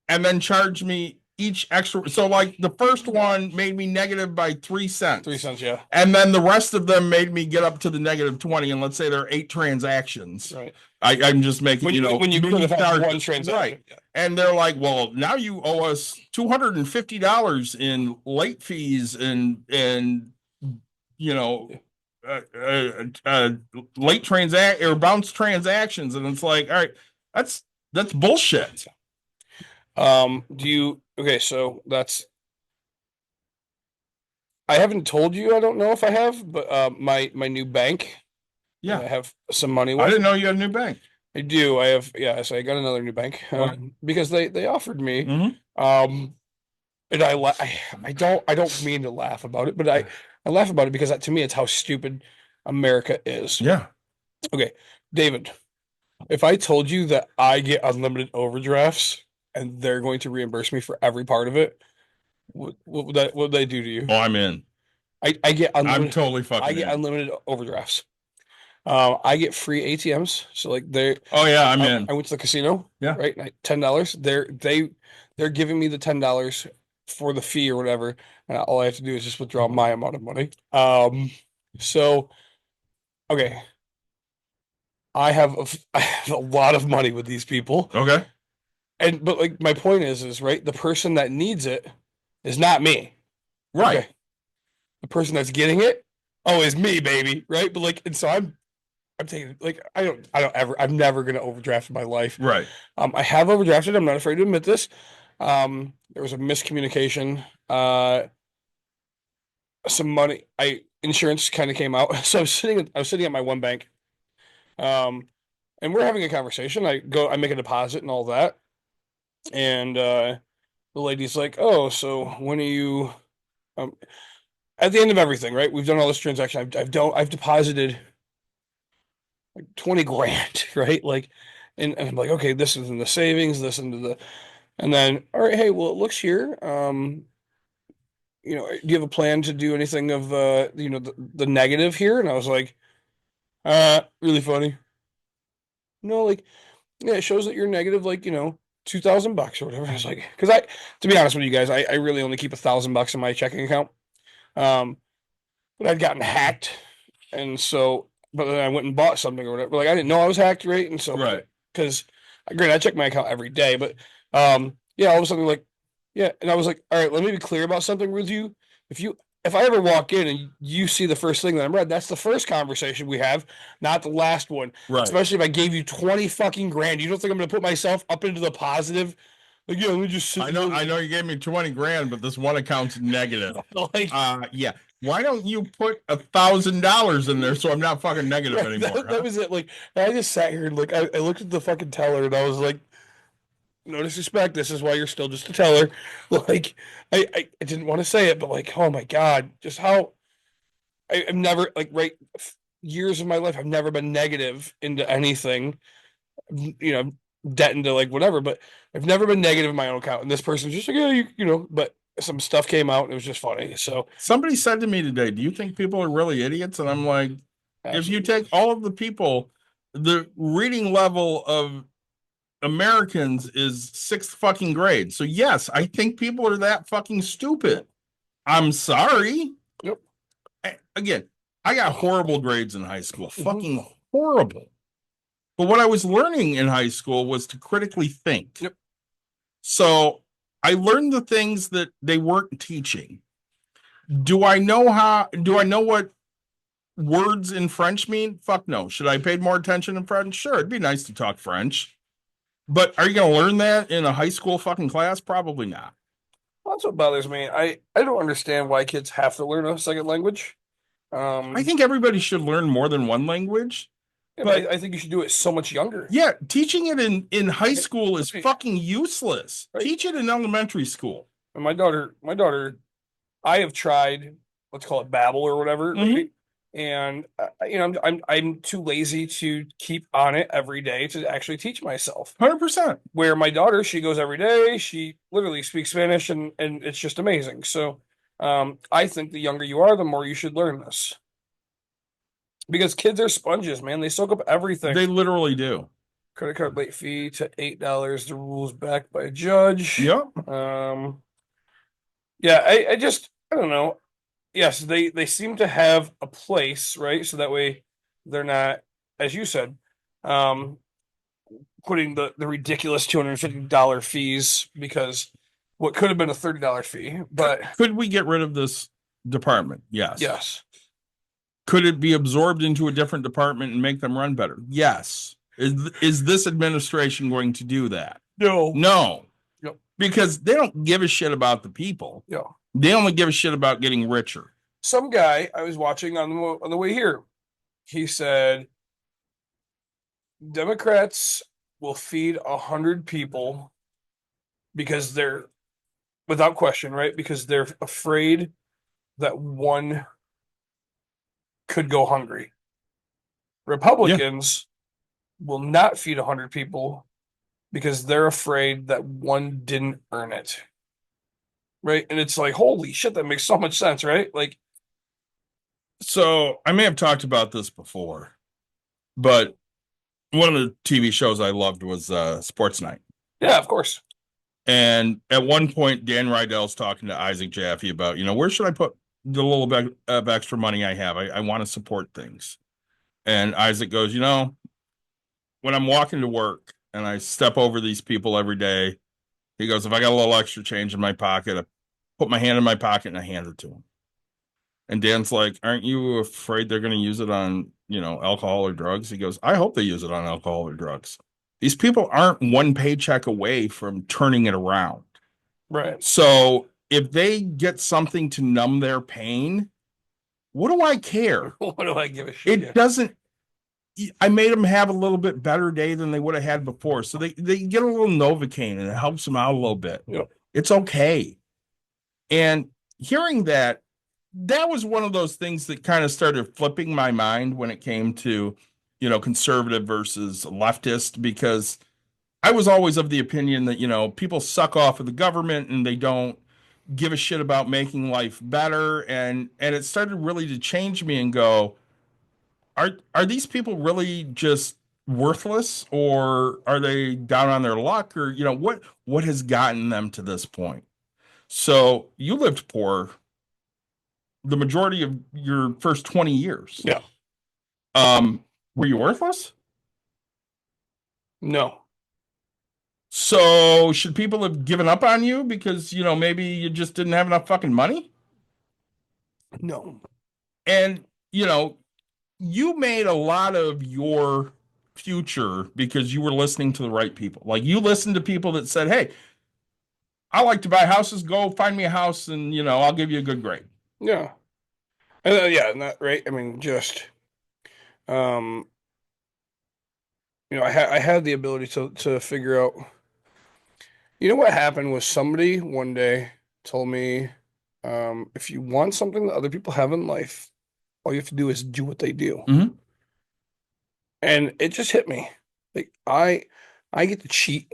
And then charged me each extra. So like the first one made me negative by 3 cents. 3 cents, yeah. And then the rest of them made me get up to the negative 20. And let's say there are 8 transactions. Right. I'm just making, When you could have had charges. one transaction. Right. Yeah. And they're like, well, now you owe us $250 in late fees and late transact or bounce transactions. And it's like, all right, that's bullshit. Okay, so I haven't told you, I don't know if I have, but my new bank, Yeah. I have some money I with. didn't know you had a new bank. I do. I have, yeah, so I got another new bank Okay. because they offered me. Mhm. And I don't mean to laugh about it, but I laugh about it because to me it's how stupid America is. Yeah. Okay, David, if I told you that I get unlimited overdrafts and they're going to reimburse me for every part of it, what would they do to you? Oh, I'm in. I get I'm unlimited. totally fucking I get in. unlimited overdrafts. I get free ATMs. So like Oh yeah, I'm in. I went to the casino. Yeah. Right. $10. They're giving me the $10 for the fee or whatever, and all I have to do is just withdraw my amount of money. So okay, I have a lot of money with these people, Okay. but like my point is right, the person that needs it is not me. Right. Okay. The person that's getting it, oh, is me, baby, right? But like, and so I'm taking like I'm never gonna overdraft in my life. Right. I have overdrafted. I'm not afraid to admit this. There was a miscommunication. Some money, insurance kind of came out. So I was sitting at my one bank, and we're having a conversation. I make a deposit and all that, and the lady's like, "Oh, so when are you?" At the end of everything, right? We've done all this transaction. I've deposited like 20 grand, right? Like, and I'm like, okay, this is in the savings, this into the, and then, all right, hey, well, it looks here. Do you have a plan to do anything of, the negative here? And I was like, really funny. No, like, yeah, it shows that you're negative, like, $2,000 or whatever. I was like, to be honest with you guys, I really only keep $1,000 in my checking account. But I'd gotten hacked, and so, but then I went and bought something or whatever. Like I didn't know I was hacked, right? And so, Right. Because, granted, I check my account every day, but yeah, all of a sudden, like, yeah, and I was like, all right, let me be clear about something with you. If I ever walk in and you see the first thing that I'm read, that's the first conversation we have, not the last one. Right. Especially if I gave you 20 fucking grand, you don't think I'm gonna put myself up into the positive? Like, yeah, let me just sit I know you gave me 20 grand, but this one account's negative. like, Yeah. Why don't you put $1,000 in there so I'm not fucking negative anymore? That was it. Like I just sat here and like I looked at the fucking teller and I was like, no disrespect. This is why you're still just a teller. Like, I didn't want to say it, but like, oh my God, just how I've never, like, years of my life, I've never been negative into anything, you know, debt into like whatever, but I've never been negative in my own account. And this person's just like, yeah, but some stuff came out and it was just funny. So, Somebody said to me today, "Do you think people are really idiots?" And I'm like, if you absolutely. take all of the people, the reading level of Americans is sixth fucking grade. So yes, I think people are that fucking stupid. I'm sorry. Yep. Again, I got horrible grades in high school. Mhm. Fucking horrible. But what I was learning in high school was to critically think. Yep. So I learned the things that they weren't teaching. Do I know what words in French mean? Fuck no. Should I pay more attention in French? Sure, it'd be nice to talk French. But are you going to learn that in a high school fucking class? Probably not. Well, that's what bothers me. I don't understand why kids have to learn a second language. I think everybody should learn more than one language. Yeah, But I think you should do it so much younger. yeah, teaching it in high school is Right. fucking useless. Right. Teach it in elementary school. And my daughter, I have tried, let's call it Babel or whatever, Mhm. right? And I'm too lazy to keep on it every day to actually teach myself. 100%. Where my daughter, she goes every day, she literally speaks Spanish, and it's just amazing. So, I think the younger you are, the more you should learn this. Because kids are sponges, man. They soak up everything. They literally do. Credit card late fee to $8. The rules backed by a judge. Yep. Yeah, I don't know. Yes, they seem to have a place, right? So that way they're not, as you said, um, putting the ridiculous $250 fees, because what could have been a $30 fee, but Could we get rid of this department? Yes. yes. Could it be absorbed into a different department and make them run better? Yes. Is this administration going to do that? No. No. Yep. Because they don't give a shit about the people. Yeah. They only give a shit about getting richer. Some guy I was watching on the way here, he said Democrats will feed 100 people because they're, without question, right? Because they're afraid that one could go hungry. Republicans will not feed 100 people because they're afraid that one didn't earn it. Right? And it's like, holy shit, that makes so much sense, right? Like, So I may have talked about this before, but one of the TV shows I loved was Sports Night. yeah, of course. And at one point, Dan Rydell's talking to Isaac Jaffe about, where should I put the little bit of extra money I have? I want to support things. And Isaac goes, when I'm walking to work and I step over these people every day, he goes, if I got a little extra change in my pocket, I put my hand in my pocket and I hand it to him. And Dan's like, aren't you afraid they're going to use it on, alcohol or drugs? He goes, I hope they use it on alcohol or drugs. These people aren't one paycheck away from turning it around. Right. So if they get something to numb their pain, what do I care? What do I give a shit? It doesn't. I made them have a little bit better day than they would have had before. So they get a little Novocaine and it helps them out a little bit. Yep. It's okay. And hearing that was one of those things that kind of started flipping my mind when it came to, conservative versus leftist, because I was always of the opinion that, people suck off of the government and they don't give a shit about making life better. And it started really to change me and go, are these people really just worthless, or are they down on their luck, or what has gotten them to this point? So you lived poor the majority of your first 20 years. Yeah. Were you worthless? No. So should people have given up on you because, maybe you just didn't have enough fucking money? No. And, you made a lot of your future because you were listening to the right people. Like, you listened to people that said, hey, I like to buy houses. Go find me a house and, I'll give you a good grade. Yeah. And yeah, and that, right. I mean, just, I had the ability to figure out You know what happened was somebody one day told me, if you want something that other people have in life, all you have to do is do what they do. Mhm. And it just hit me. Like I get to cheat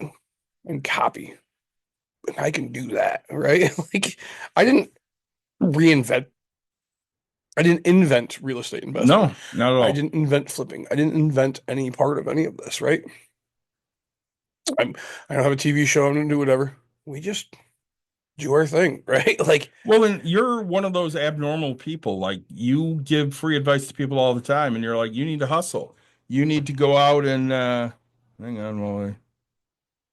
and copy, and I can do that, right? Like I didn't reinvent, I didn't invent real estate investing. No, not at I all. didn't invent flipping. I didn't invent any part of any of this, right? I'm I don't have a TV show, I'm gonna do whatever. We just do our thing, right? Like Well, then you're one of those abnormal people. Like you give free advice to people all the time, and you're like, you need to hustle. You need to go out and hang on while I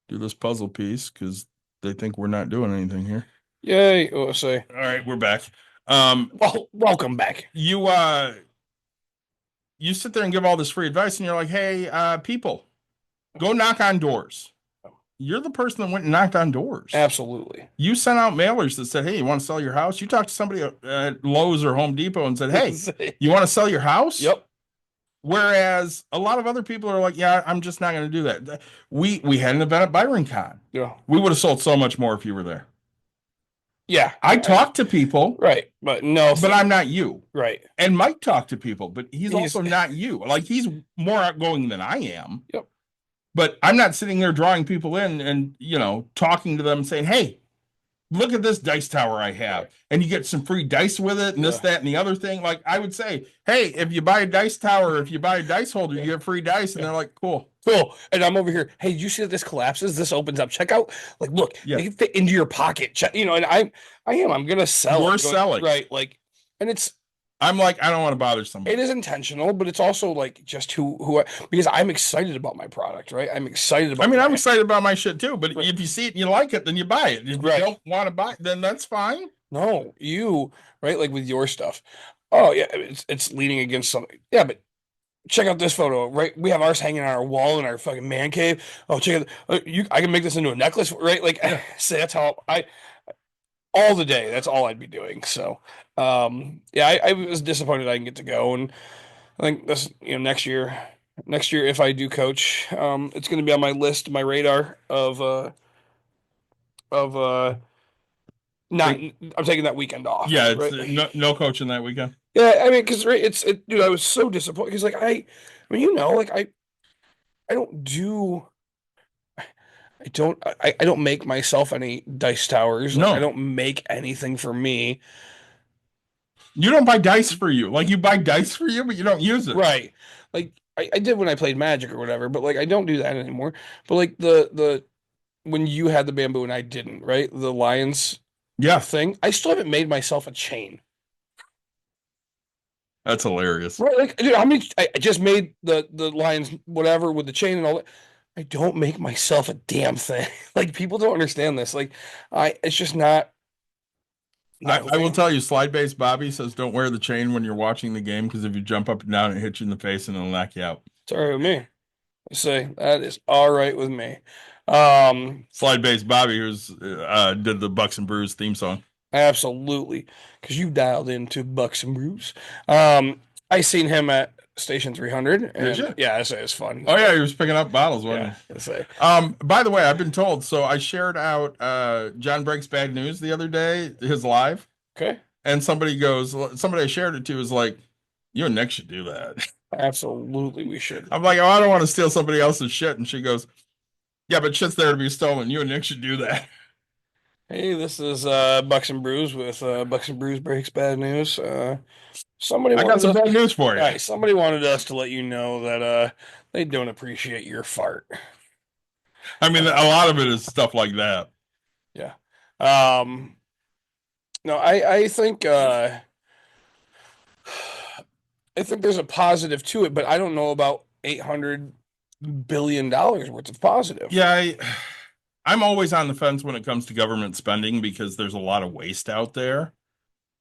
do this puzzle piece because they think we're not doing anything here. yay, oh say, All right, we're back. well, welcome back. You sit there and give all this free advice, and you're like, hey, people, go knock on doors. You're the person that went and knocked on doors. Absolutely. You sent out mailers that said, hey, you want to sell your house? You talked to somebody at Lowe's or Home Depot and said, hey, you want to sell your house? Yep. Whereas a lot of other people are like, yeah, I'm just not going to do that. We had an event at Byron Con. Yeah. We would have sold so much more if you were there. Yeah. I talk to people, Right. But no, but I'm not you. right. And Mike talked to people, but he's He's- also not you. Like he's more outgoing than I am. Yep. But I'm not sitting there drawing people in and, talking to them saying, hey, look at this dice tower I have. Right. And you get some free dice with it and this, Yeah. that, and the other thing. Like I would say, hey, if you buy a dice tower, if you buy a dice holder, you get free dice. And they're like, cool. Cool. And I'm over here. Hey, did you see that this collapses? This opens up. Check out. Like, look, Yeah. they can fit into your pocket. Check, and I'm gonna sell We're it. selling. Right. Like, and I'm like, I don't want to bother somebody. it is intentional, but it's also like just because I'm excited about my product, right? I'm excited about I'm my- excited about my shit too. But Right. if you see it and you like it, then you buy it. If Right. you don't want to buy it, then that's fine. No, right? Like with your stuff. Oh yeah, it's leaning against something. Yeah, but check out this photo, right? We have ours hanging on our wall in our fucking man cave. Oh, check it. I can make this into a necklace, right? Like, so that's how all the day. That's all I'd be doing. So, yeah, I was disappointed I didn't get to go, and I think this, next year if I do coach, it's going to be on my list, my radar of not. I'm taking that weekend off. Yeah, it's right? no coaching that weekend. Yeah, I mean, because right, dude, I was so disappointed because I mean, like I don't do. I don't make myself any dice towers. Like, No. I don't make anything for me. You don't buy dice for you. Like you buy dice for you, but you don't use it. Right. Like I did when I played Magic or whatever, but like I don't do that anymore. But like the when you had the bamboo and I didn't, right? The lions Yeah, thing, I still haven't made myself a chain. that's hilarious. Right. Like, dude, I just made the lions whatever with the chain and all that. I don't make myself a damn thing. Like people don't understand this. Like it's just not. I will tell you, slide base Bobby says don't wear the chain when you're watching the game because if you jump up and down, it hits you in the face and it'll knock you out. It's all right with me. I say that is all right with me. Slide base Bobby, who's did the Bucks and Brews theme song. Absolutely, because you dialed into Bucks and Brews. I seen him at Station 300. Did you? Yeah, I say it's fun. Oh yeah, he was picking up bottles, wasn't Yeah, I say. he? By the way, I've been told. So I shared out John Breaks Bad News the other day, his live, Okay, and somebody I shared it to is like, you and Nick should do that. absolutely, we should. I'm like, oh, I don't want to steal somebody else's shit, and she goes, yeah, but shit's there to be stolen. You and Nick should do that. Hey, this is Bucks and Brews with Bucks and Brews Breaks Bad News. Somebody I got wanted some us, bad news for you. right, somebody wanted us to let you know that they don't appreciate your fart. I mean, a lot of it is stuff like that. Yeah. No, I think there's a positive to it, but I don't know about $800 billion worth of positive. Yeah, I'm always on the fence when it comes to government spending because there's a lot of waste out there.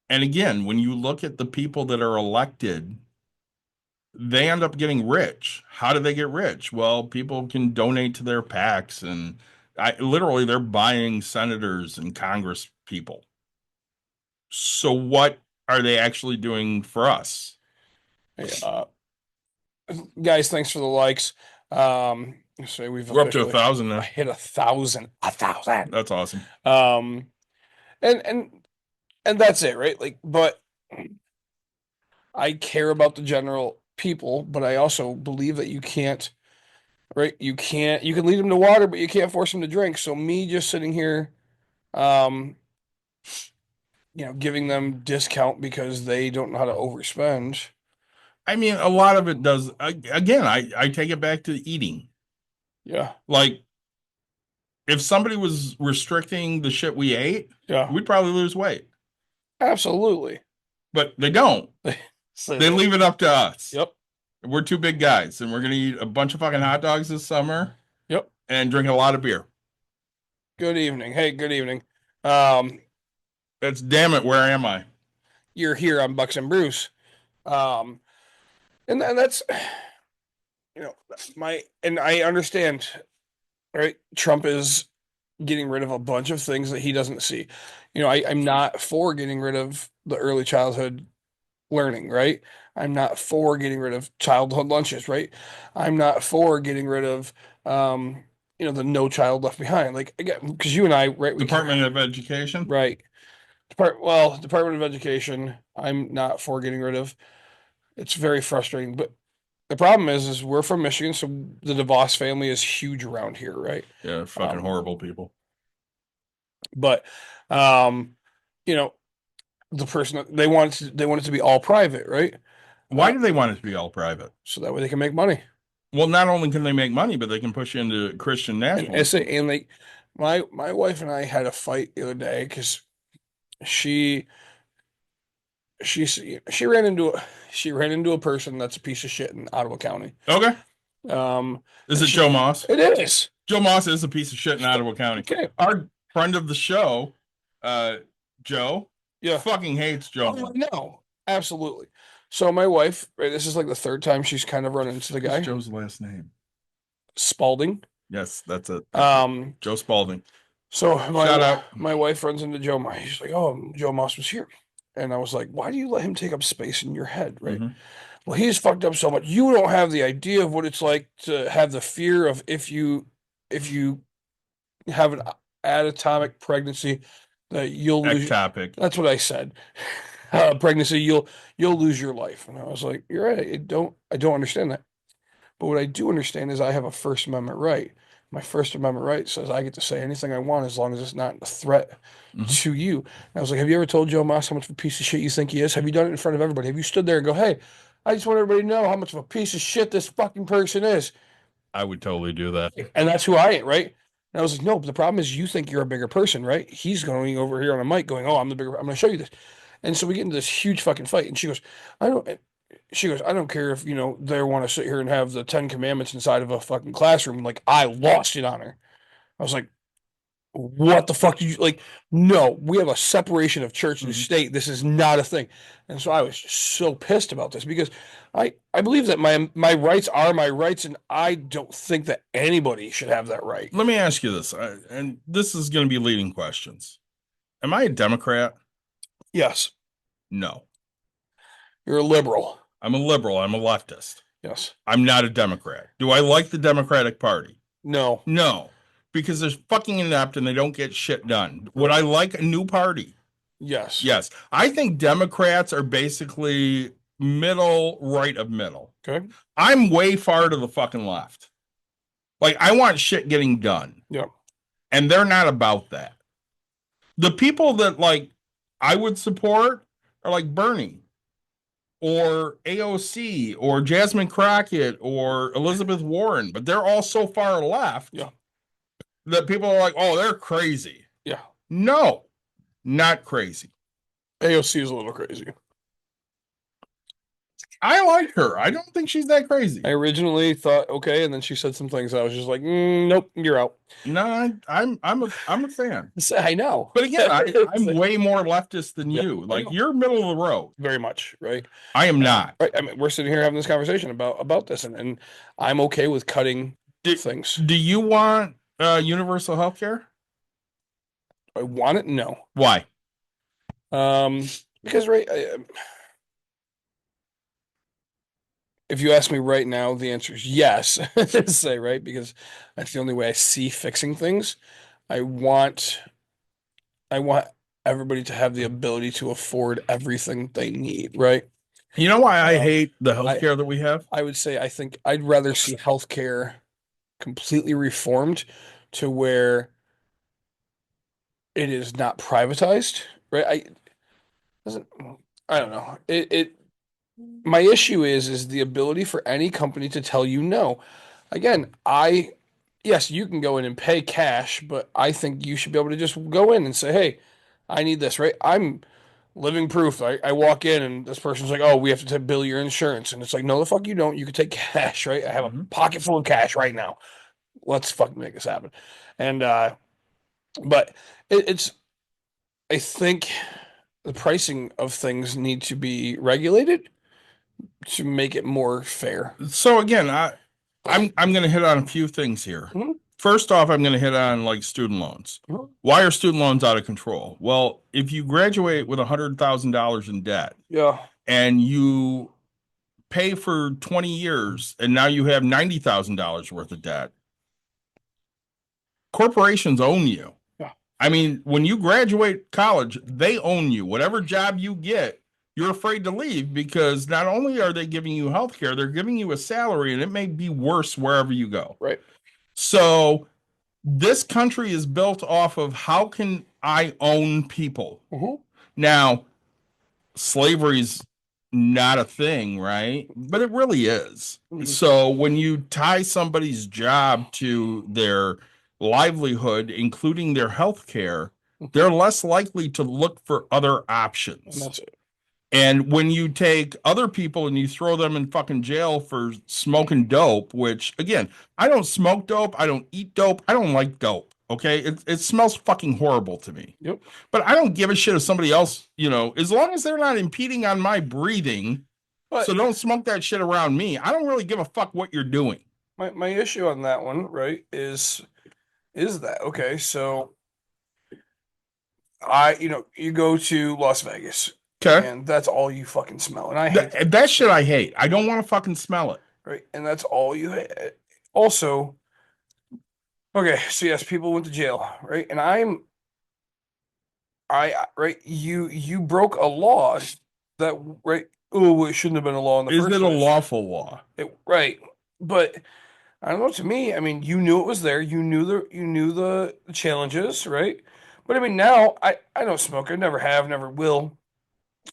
And again, when you look at the people that are elected, they end up getting rich. How do they get rich? Well, people can donate to their PACs, and literally they're buying senators and Congress people. So what are they actually doing for us? Hey, guys, thanks for the likes. So we've We're up to officially 1,000 now. hit 1,000. 1,000. That's awesome. Um, and that's it, right? Like, but I care about the general people, but I also believe that you can't, right? You can lead them to water, but you can't force them to drink. So me just sitting here, um, giving them discount because they don't know how to overspend. I mean, a lot of it does. Again, I take it back to eating. Yeah. Like, if somebody was restricting the shit we ate, Yeah. we'd probably lose weight. Absolutely. But they don't. So, They leave it up to us. yep. We're two big guys, and we're gonna eat a bunch of fucking hot dogs this summer Yep. and drink a lot of beer. Good evening. Hey, good evening. Um, That's damn it. Where am I? you're here on Bucks and Bruce. And that's and I understand, right? Trump is getting rid of a bunch of things that he doesn't see. I'm not for getting rid of the early childhood learning, right? I'm not for getting rid of childhood lunches, right? I'm not for getting rid of the No Child Left Behind. Like again, because you and I, right? Department of Education. Right. Department of Education, I'm not for getting rid of. It's very frustrating, but the problem is we're from Michigan, so the DeVos family is huge around here, right? Yeah, fucking horrible people. But, um, you know, the person they want it to be all private, right? Why do they want it to be all private? So that way they can make money. Well, not only can they make money, but they can push you into Christian And nationalism. my wife and I had a fight the other day because she she she ran into a person that's a piece of shit in Ottawa County. Okay. Um, Is it Joe Moss? it is. Joe Moss is a piece of shit in Ottawa County. Okay. Our friend of the show, Joe, Yeah. fucking hates Joe Moss. No, absolutely. So my wife, right, this is like the third time she's kind of run into the guy. What's Joe's last name? Spalding. Yes, that's it. Joe Spalding. So Shout out. my wife runs into Joe Moss. He's like, "Oh, Joe Moss was here," and I was like, "Why do you let him take up space in your head?" Right. Mhm. Well, he's fucked up so much. You don't have the idea of what it's like to have the fear of if you have an atatomic pregnancy that you'll lose. Ectopic. That's what I said. Pregnancy, you'll lose your life. And I was like, "You're right. I don't understand that." But what I do understand is I have a First Amendment right. My First Amendment right says I get to say anything I want as long as it's not a threat to you. And I was like, have you ever told Joe Moss how much of a piece of shit you think he is? Have you done it in front of everybody? Have you stood there and go, hey, I just want everybody to know how much of a piece of shit this fucking person is? I would totally do that. And that's who I am, right? And I was like, no, but the problem is you think you're a bigger person, right? He's going over here on a mic going, oh, I'm going to show you this. And so we get into this huge fucking fight. And she goes, I don't care if, they want to sit here and have the 10 Commandments inside of a fucking classroom. Like, I lost it on her. I was like, what the fuck did you like? No, we have a separation of church and state. This is not a thing. And so I was just so pissed about this because I believe that my rights are my rights, and I don't think that anybody should have that right. Let me ask you this, and this is going to be leading questions. Am I a Democrat? Yes. No. You're a liberal. I'm a liberal. I'm a leftist. Yes. I'm not a Democrat. Do I like the Democratic Party? No. No, because they're fucking inept and they don't get shit done. Would I like a new party? Yes. Yes. I think Democrats are basically middle, right of middle. Okay. I'm way far to the fucking left. Like, I want shit getting done. Yeah. And they're not about that. The people that, like, I would support are like Bernie or AOC or Jasmine Crockett or Elizabeth Warren, but they're all so far left that people are like, oh, they're crazy. Yeah. No, not crazy. AOC is a little crazy. I like her. I don't think she's that crazy. I originally thought okay, and then she said some things I was just like, nope, you're out. No, I'm a fan. I know, but again, I'm way more leftist than you. Like, you're middle of the road, very much, right? I am not. Right. I mean, we're sitting here having this conversation about this, and I'm okay with cutting things. Do you want universal health care? I want it. No. Why? Because if you ask me right now, the answer is yes. Say right because that's the only way I see fixing things. I want I want everybody to have the ability to afford everything they need, right? You know why I Um, hate the I healthcare that we have? I would say I think I'd rather see healthcare completely reformed to where it is not privatized, right? Doesn't I don't know. It my issue is the ability for any company to tell you no. Again, yes, you can go in and pay cash, but I think you should be able to just go in and say, "Hey, I need this," right? I'm living proof. I walk in and this person's like, "Oh, we have to bill your insurance," and it's like, "No, the fuck you don't. You can take cash, right? I have a Mhm. pocket full of cash right now. Let's fucking make this happen." And but it's I think the pricing of things need to be regulated to make it more fair. So again, I'm going to hit on a few things here. Mhm. First off, I'm going to hit on like student loans. Mhm. Why are student loans out of control? Well, if you graduate with $100,000 in debt Yeah. and you pay for 20 years and now you have $90,000 worth of debt, corporations own you. Yeah. I mean, when you graduate college, they own you. Whatever job you get, you're afraid to leave because not only are they giving you health care, they're giving you a salary and it may be worse wherever you go. Right. So this country is built off of how can I own people? Mhm. Now, slavery's not a thing, right? But it really is. Mhm. So when you tie somebody's job to their livelihood, including their health care, they're less likely to look for other And options. that's it. And when you take other people and you throw them in fucking jail for smoking dope, which again, I don't smoke dope, I don't eat dope, I don't like dope. Okay. It smells fucking horrible to me. Yep. But I don't give a shit if somebody else, as long as they're not impeding on my breathing. But So don't smoke that shit around me. I don't really give a fuck what you're doing. my issue on that one, right, is that okay? So you go to Las Vegas Okay. and that's all you fucking smell. And I hate that, That shit I hate. I don't want to fucking smell it. right? And that's all you also, okay, so yes, people went to jail, right? And right, you broke a law that, right? Oh, it shouldn't have been a law in the Is first it a place. lawful law? Right. But I don't know, to me, I mean, you knew it was there. You knew the challenges, right? But I mean, now I don't smoke. I never have, never will.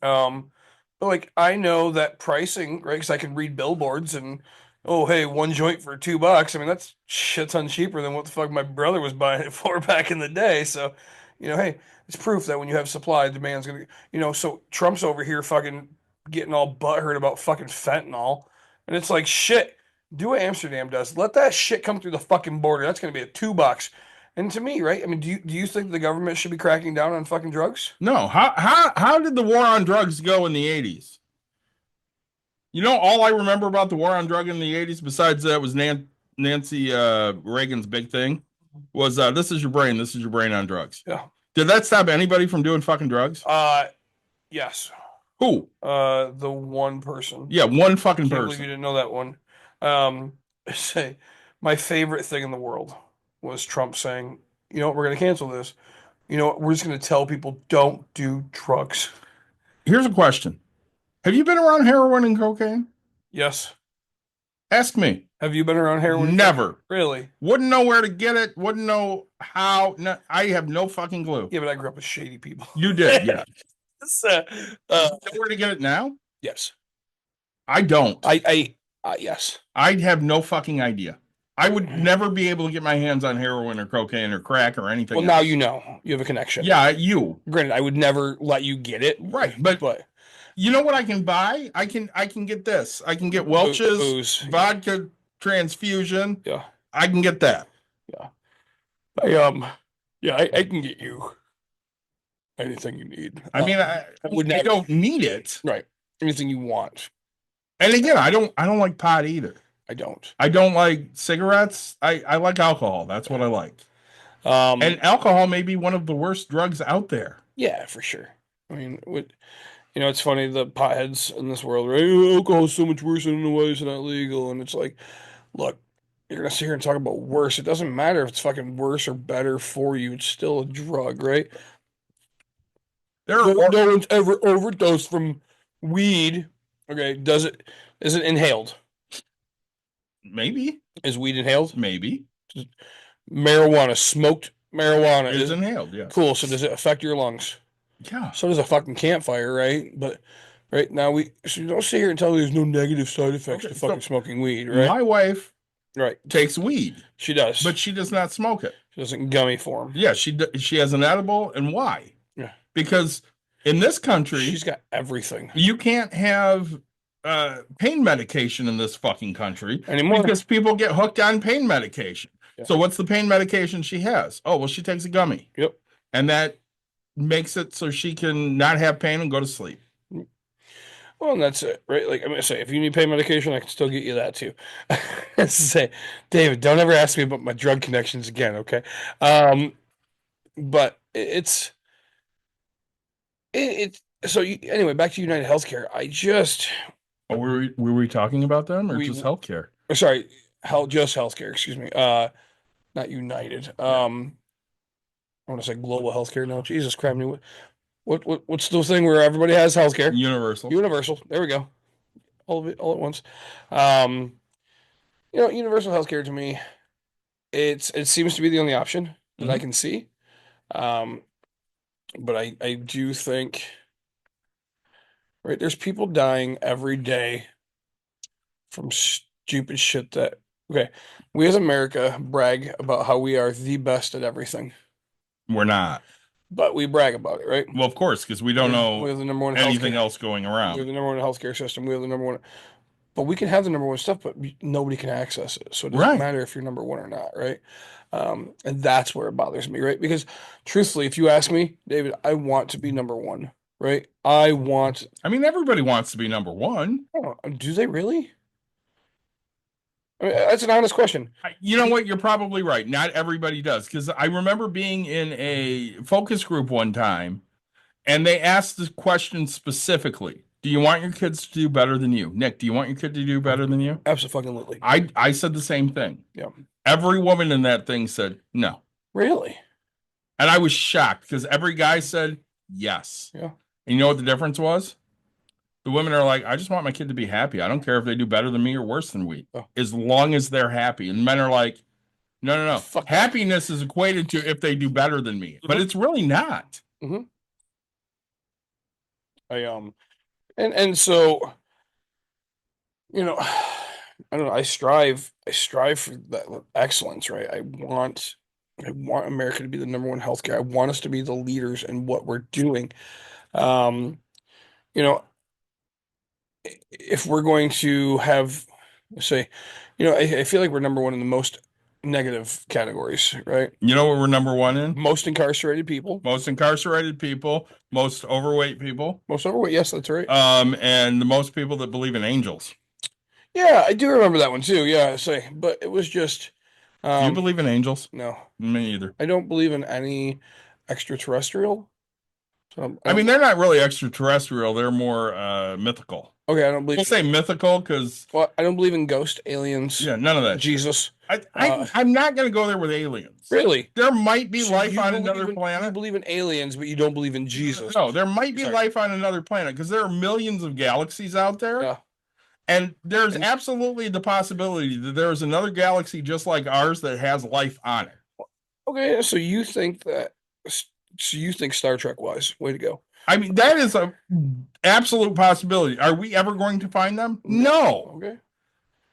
But like I know that pricing, right? Because I can read billboards and oh, hey, one joint for $2. I mean, that's shit ton cheaper than what the fuck my brother was buying it for back in the day. So, hey, it's proof that when you have supply, demand's gonna, so Trump's over here fucking getting all butthurt about fucking fentanyl, and it's like shit. Do what Amsterdam does. Let that shit come through the fucking border. That's gonna be a $2. And to me, right? I mean, do you think the government should be cracking down on fucking drugs? No. How did the war on drugs go in the 80s? All I remember about the war on drug in the 80s, besides that was Nancy Reagan's big thing, was this is your brain, this is your brain on drugs. Yeah. Did that stop anybody from doing fucking drugs? Yes. Who? The one person. Yeah, one fucking Can't believe you person. didn't know that one. Um, say my favorite thing in the world was Trump saying, "You know what? We're going to cancel this. You know what? We're just going to tell people don't do drugs." Here's a question. Have you been around heroin and cocaine? Yes. Ask me. Have you been around heroin? and Never. coke? Really? Wouldn't know where to get it. Wouldn't know how. No, I have no fucking clue. Yeah, but I grew up with shady people. You did, yeah. So, You know where to get it now? yes. I don't. Yes. I'd have no fucking idea. I would never be able to get my hands on heroin or cocaine or crack or anything Well, now else. you know. You have a connection. Yeah, you. Granted, I would never let you get it. Right, but you know what I can buy? I can get this. I can get Welch's booze. vodka transfusion. Yeah. I can get that. Yeah. I can get you anything you need. I mean, I don't need it. Right. Anything you want. And again, I don't like pot either. I don't. I don't like cigarettes. I like alcohol. That's what I like. And alcohol may be one of the worst drugs out there. Yeah, for sure. I mean, You know, it's funny, the potheads in this world, right? "Oh, alcohol's so much worse, I don't know why it's not legal." And it's like, look, you're gonna sit here and talk about worse. It doesn't matter if it's fucking worse or better for you. It's still a drug, right? There are No one's ever overdosed from weed. Okay, is it inhaled? maybe, Is weed inhaled? maybe Marijuana, smoked marijuana it's is inhaled. Yes. cool. So does it affect your lungs? Yeah. So does a fucking campfire, right? But right now so you don't sit here and tell me there's no negative side effects Okay, to so fucking smoking weed, right? My wife Right. takes weed, She does. but she does not smoke it. She doesn't gummy form. Yeah, she has an edible, and why? Yeah. Because in this country, She's got everything you can't have pain medication in this fucking country anymore. because people get hooked on pain medication. Yeah. So what's the pain medication she has? Oh, well, she takes a gummy. Yep. And that makes it so she can not have pain and go to sleep. Well, and that's it, right? Like I'm gonna say, if you need pain medication, I can still get you that too. Say, David, don't ever ask me about my drug connections again, okay? But so anyway, back to United Healthcare. Oh, were we talking about them or We- just healthcare? Sorry, just healthcare, excuse me. Not United. I want to say global healthcare now. Jesus Christ, what's the thing where everybody has healthcare? Universal. Universal. There we go. All of it all at once. Universal healthcare to me, it seems to be the only option that I can see. But I do think, right, there's people dying every day from stupid shit that, okay, we as America brag about how we are the best at everything, We're not. but we brag about it, right? Well, of course, because we don't We know have the number one anything healthcare. else going We have around. the number one healthcare system. We have the number one, but we can have the number one stuff, but nobody can access it. So it doesn't Right. matter if you're number one or not, right? And that's where it bothers me, right? Because truthfully, if you ask me, David, I want to be number one, right? I mean, everybody wants to be number one. Do they really? I mean, that's an honest question. You know what? You're probably right. Not everybody does. Because I remember being in a focus group one time, and they asked the question specifically: do you want your kids to do better than you? Nick, do you want your kid to do better than you? Absolutely. I said the same thing. Yeah. Every woman in that thing said no. Really? And I was shocked because every guy said yes. Yeah. And you know what the difference was? The women are like, I just want my kid to be happy. I don't care if they do better than me or worse than we, Oh. as long as they're happy. And men are like, no. Fuck that. Happiness is equated to if they do better than me, but it's really not. And so, I don't know, I strive for that excellence, right? I want America to be the number one healthcare. I want us to be the leaders in what we're doing. You know, if we're going to have, say, I feel like we're number one in the most negative categories, right? You know what we're number one in? Most incarcerated people, Most incarcerated people, most overweight people, most overweight. Yes, that's right. and the most people that believe in angels. Yeah, I do remember that one too. Yeah, but it was just, Do you believe in angels? no, Me either. I don't believe in any extraterrestrial. So I mean, they're not really extraterrestrial. They're more mythical. okay, I don't believe. We'll say mythical because, Well, I don't believe in ghost aliens. yeah, none of that. Jesus. I'm not going to go there with aliens. Really? There might be So life you on believe another in- You planet. believe in aliens, but you don't believe in Jesus. No, there might be Sorry. life on another planet because there are millions of galaxies out there. Yeah. And there's absolutely the possibility that there is another galaxy just like ours that has life on it. Okay, so you think Star Trek wise? Way to go. I mean, that is a absolute possibility. Are we ever going to find them? No. Okay.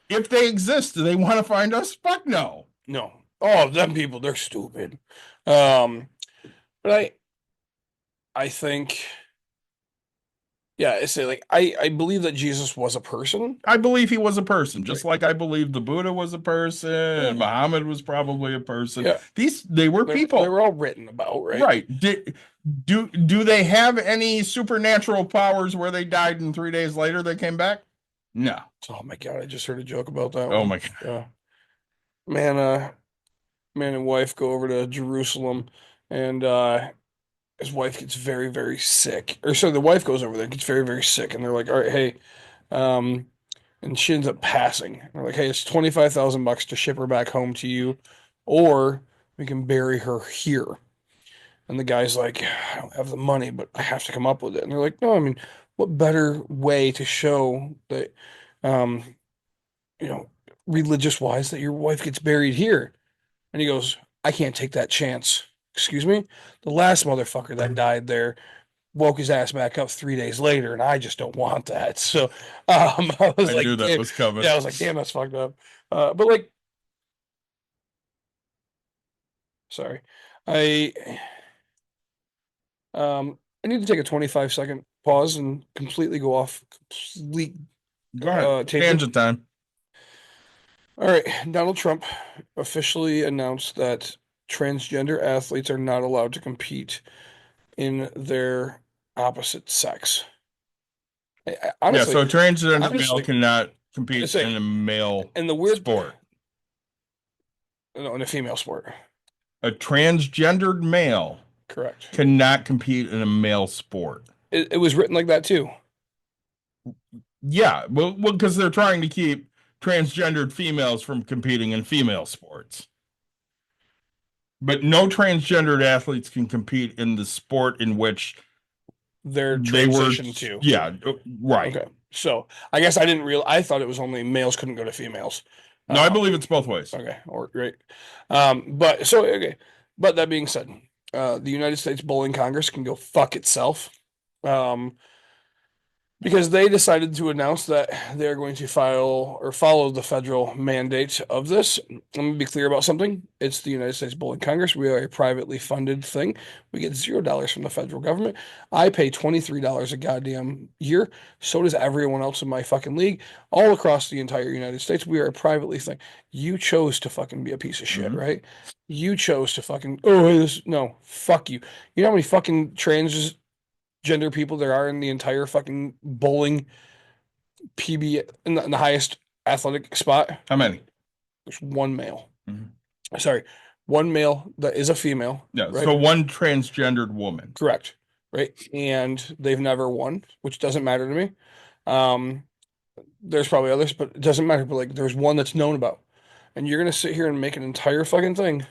If they exist, do they want to find us? Fuck no. No. Oh, them people, they're stupid. But I think, yeah, I say like I believe that Jesus was a person. I believe he was a person, just like I believe the Buddha was a person and Muhammad was probably a person. Yeah. They were people. They were all written about, right? Right. Do they have any supernatural powers where they died and 3 days later they came back? No. Oh my God, I just heard a joke about that. Oh one. my God. Yeah. Man and wife go over to Jerusalem and his wife gets very, very sick. Or so the wife goes over there, gets very, very sick, and they're like, all right, hey, um, and she ends up passing. They're like, hey, it's 25,000 bucks to ship her back home to you, or we can bury her here. And the guy's like, I don't have the money, but I have to come up with it. And they're like, no, I mean, what better way to show that, um, you know, religious wise, that your wife gets buried here? And he goes, I can't take that chance. Excuse me? The last motherfucker that died there woke his ass back up 3 days later, and I just don't want that. So I was I like, knew that damn, was coming. yeah, I was like, damn, that's fucked up. But like, sorry, I I need to take a 25-second pause and completely go off complete Go ahead. tangent. Tangent time. All right, Donald Trump officially announced that transgender athletes are not allowed to compete in their opposite sex. Yeah, Honestly, so a transgender male honestly, cannot I compete say, in a male and the weird sport. no, in a female sport. A transgendered male Correct. cannot compete in a male sport. It was written like that too. Yeah, well, because they're trying to keep transgendered females from competing in female sports. But no transgendered athletes can compete in the sport in which They're they were. transitioned to. Yeah, right. Okay. So I guess I didn't real. I thought it was only males couldn't go to females. No, I believe it's both ways. Okay. Or great. But so okay. But that being said, the United States Bowling Congress can go fuck itself. Because they decided to announce that they're going to file or follow the federal mandate of this. Let me be clear about something. It's the United States Bowling Congress. We are a privately funded thing. We get $0 from the federal government. I pay $23 a goddamn year. So does everyone else in my fucking league, all across the entire United States. We are a privately thing. You chose to fucking be a piece of shit, right? You chose to fucking no, fuck you. You know how many fucking transgender people there are in the entire fucking bowling PB in the highest athletic spot? How many? There's one male. Mhm. Sorry, one male that is a female. Yeah, right? so one transgendered woman. Correct. Right. And they've never won, which doesn't matter to me. Um, there's probably others, but it doesn't matter. But like, there's one that's known about, and you're gonna sit here and make an entire fucking thing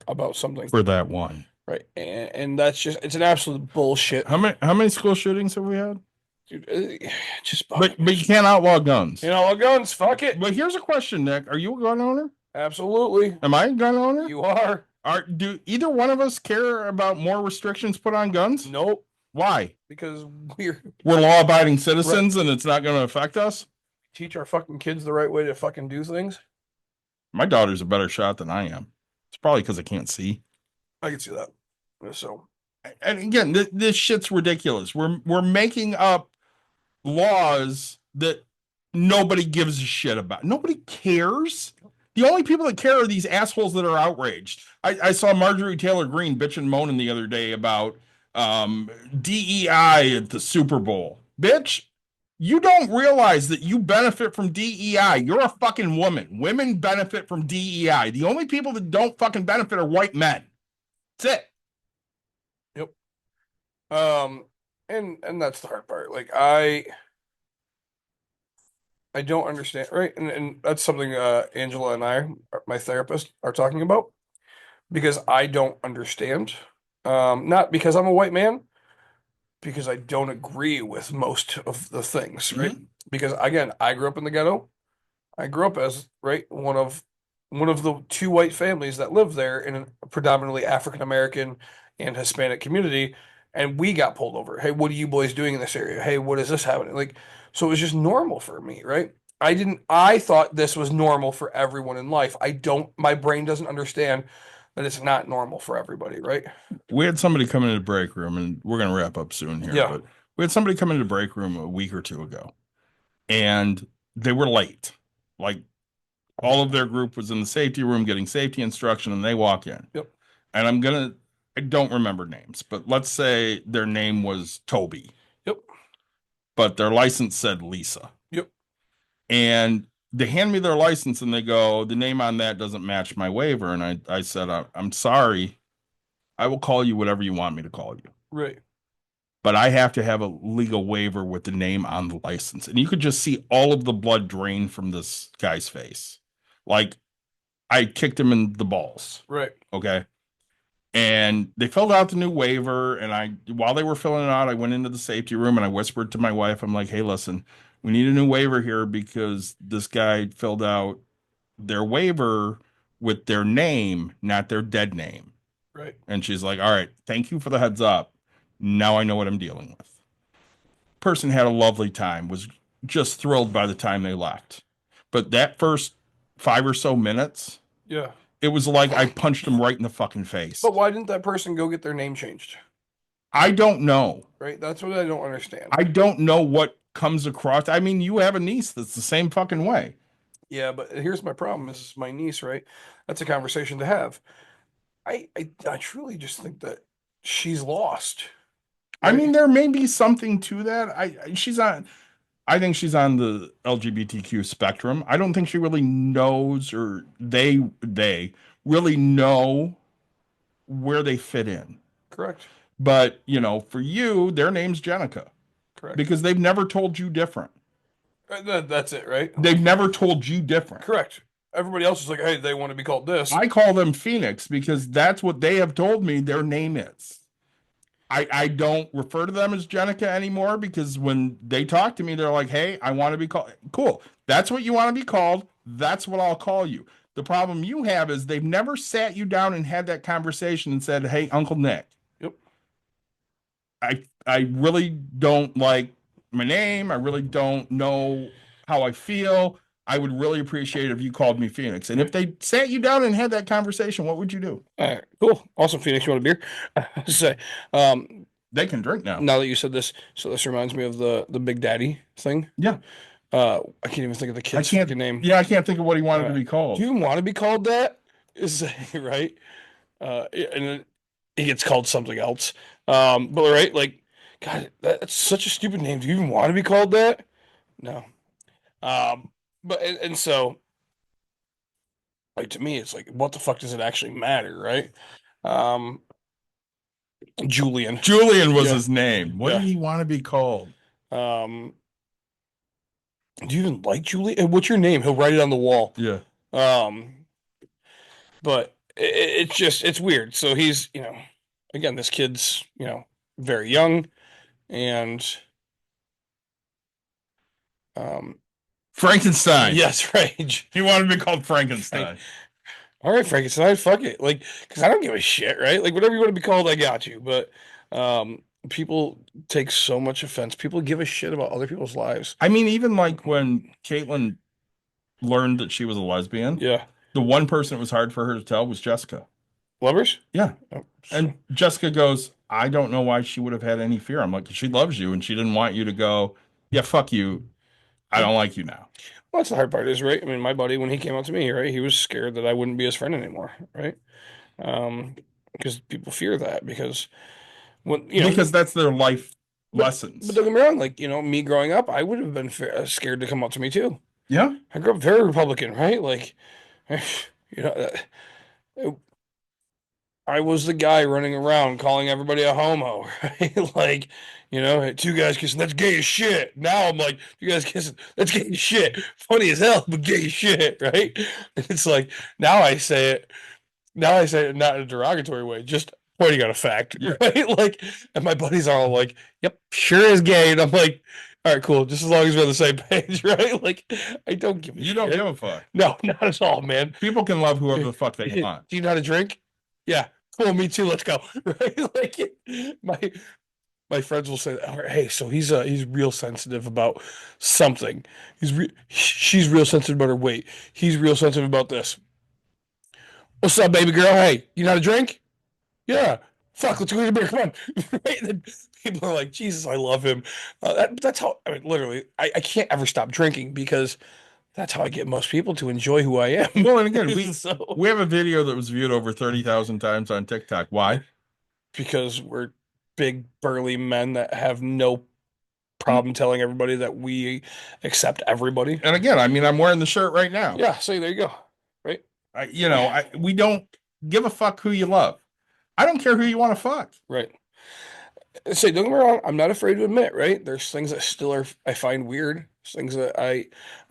about something, For that one. right? And that's just—it's an absolute bullshit. How many school shootings have we had? Dude, just But you can't outlaw guns. you know, guns. Fuck it. But here's a question, Nick. Are you a gun owner? Absolutely, Am I a gun owner? you are. Do either one of us care about more restrictions put on guns? Nope, Why? because we're We're law-abiding citizens and it's not going to affect us? teach our fucking kids the right way to fucking do things. My daughter's a better shot than I am. It's probably because I can't see. I can see that. So And again, this shit's ridiculous. We're making up laws that nobody gives a shit about. Nobody cares. The only people that care are these assholes that are outraged. I saw Marjorie Taylor Greene bitching and moaning the other day about DEI at the Super Bowl. Bitch, you don't realize that you benefit from DEI. You're a fucking woman. Women benefit from DEI. The only people that don't fucking benefit are white men. That's it. yep. And that's the hard part. Like I don't understand, right? And that's something Angela and I, my therapist, are talking about because I don't understand. Not because I'm a white man, because I don't agree with most of the things, right? Because again, I grew up in the ghetto. I grew up as right one of the two white families that lived there in a predominantly African American and Hispanic community, and we got pulled over. Hey, what are you boys doing in this area? Hey, what is this happening? Like, so it was just normal for me, right? I thought this was normal for everyone in life. My brain doesn't understand that it's not normal for everybody, right? We had somebody come into the break room, and we're going to wrap up soon here. Yeah. But we had somebody come into the break room a week or two ago, and they were late. Like all of their group was in the safety room getting safety instruction, and they walk in. Yep. And I don't remember names, but let's say their name was Toby. Yep. But their license said Lisa. Yep. And they hand me their license and they go, the name on that doesn't match my waiver. And I said, I'm sorry. I will call you whatever you want me to call you. Right. But I have to have a legal waiver with the name on the license. And you could just see all of the blood drain from this guy's face. Like I kicked him in the balls. Right. Okay. And they filled out the new waiver. And while they were filling it out, I went into the safety room and I whispered to my wife, I'm like, hey, listen, we need a new waiver here because this guy filled out their waiver with their name, not their dead name. Right. And she's like, all right, thank you for the heads up. Now I know what I'm dealing with. Person had a lovely time, was just thrilled by the time they left. But that first 5 or so minutes, Yeah. it was like I punched him right in the fucking face. But why didn't that person go get their name changed? I don't know. Right. That's what I don't understand. I don't know what comes across. I mean, you have a niece that's the same fucking way. Yeah, but here's my problem. This is my niece, right? That's a conversation to have. I truly just think that she's lost. I Right? mean, there may be something to that. I think she's on the LGBTQ spectrum. I don't think she really knows, or they really know where they fit in. Correct. But, for you, their name's Jenica Correct. because they've never told you different. That's it, right? They've never told you different. Correct. Everybody else is like, hey, they want to be called this. I call them Phoenix because that's what they have told me their name is. I don't refer to them as Jenica anymore because when they talk to me, they're like, hey, I want to be called. Cool. That's what you want to be called. That's what I'll call you. The problem you have is they've never sat you down and had that conversation and said, hey, Uncle Nick. Yep. I really don't like my name. I really don't know how I feel. I would really appreciate if you called me Phoenix. And if they sat you down and had that conversation, what would you do? All right, cool. Awesome, Phoenix. You want a beer? Say, They can drink now. now that you said this, so this reminds me of the Big Daddy thing. Yeah. I can't even think of the kid's fucking name. Yeah, I can't think of what he wanted to Right. be called. Do you even want to be called that? Is right? And then he gets called something else. But right, like, God, that's such a stupid name. Do you even want to be called that? No. But and so, like to me, it's like, what the fuck does it actually matter, right? Um, Julian. Julian was Yeah. his name. What Yeah. did he want to be called? Do you even like Julian? What's your name? He'll write it on the wall. Yeah. But it's just it's weird. So he's again, this kid's very young, and Frankenstein. yes, right. He wanted to be called Frankenstein. All right, Frankenstein, fuck it. Like, because I don't give a shit, right? Like, whatever you want to be called, I got you. But people take so much offense. People give a shit about other people's lives. I mean, even like when Caitlin learned that she was a lesbian, Yeah. the one person it was hard for her to tell was Jessica. Lovers? Yeah. Oh, And Jessica goes, I don't know why she would have had any fear. I'm like, she loves you and she didn't want you to go, yeah, fuck you. I don't like you now. well, that's the hard part is, right? I mean, my buddy, when he came out to me, right, he was scared that I wouldn't be his friend anymore, right? Because people fear that because when, Because that's their life But lessons. don't get me wrong, like, me growing up, I would have been scared to come up to me too. Yeah. I grew up very Republican, right? Like, you know, I was the guy running around calling everybody a homo, right? Like, hey, two guys kissing, that's gay as shit. Now I'm like, you guys kissing, that's gay as shit. Funny as hell, but gay as shit, right? And it's like, now I say it not in a derogatory way, just pointing out a fact, Yeah. right? Like, and my buddies are all like, yep, sure is gay. And I'm like, all right, cool. Just as long as we're on the same page, right? Like, I don't give a You don't shit. give a fuck. No, not at all, man. People can love whoever the fuck they want. Do you know how to drink? Yeah. Cool, me too. Let's go. Right? Like my friends will say, all right, hey, so he's real sensitive about something. She's real sensitive about her weight. He's real sensitive about this. What's up, baby girl? Hey, you know how to drink? Yeah. Fuck, let's go get a beer. Come on. Right? And then people are like, Jesus, I love him. That's how, I mean, literally, I can't ever stop drinking because that's how I get most people to enjoy who I am. Well, and again, we So- we have a video that was viewed over 30,000 times on TikTok. Why? because we're big, burly men that have no problem telling everybody that we accept everybody. And again, I mean, I'm wearing the shirt right now. Yeah, so there you go. Right? We don't give a fuck who you love. I don't care who you want to fuck. Right. Say, don't get me wrong, I'm not afraid to admit, right? There's things that still are I find weird. There's things that I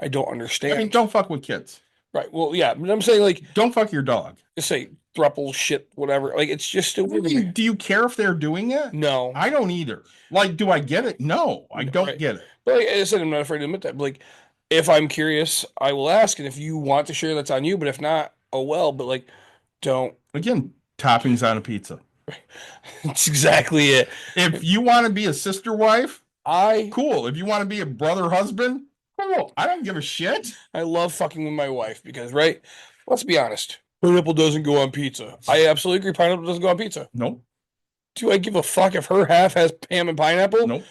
don't understand. I mean, don't fuck with kids. Right. Well, yeah, but I'm saying like Don't fuck your dog. just say thruple shit, whatever. Like it's just still weird to me. Do you care if they're doing it? No. I don't either. Like, do I get it? No, I don't Right. get it. But like I said, I'm not afraid to admit that. But like if I'm curious, I will ask. And if you want to share, that's on you. But if not, oh well. But like don't Again, toppings on a pizza. that's exactly it. If you want to be a sister wife, cool. If you want to be a brother husband, cool. I don't give a shit. I love fucking with my wife because, right? Let's be honest. Pineapple doesn't go on pizza. I absolutely agree. Pineapple doesn't go on pizza. Nope. Do I give a fuck if her half has ham and pineapple? Nope.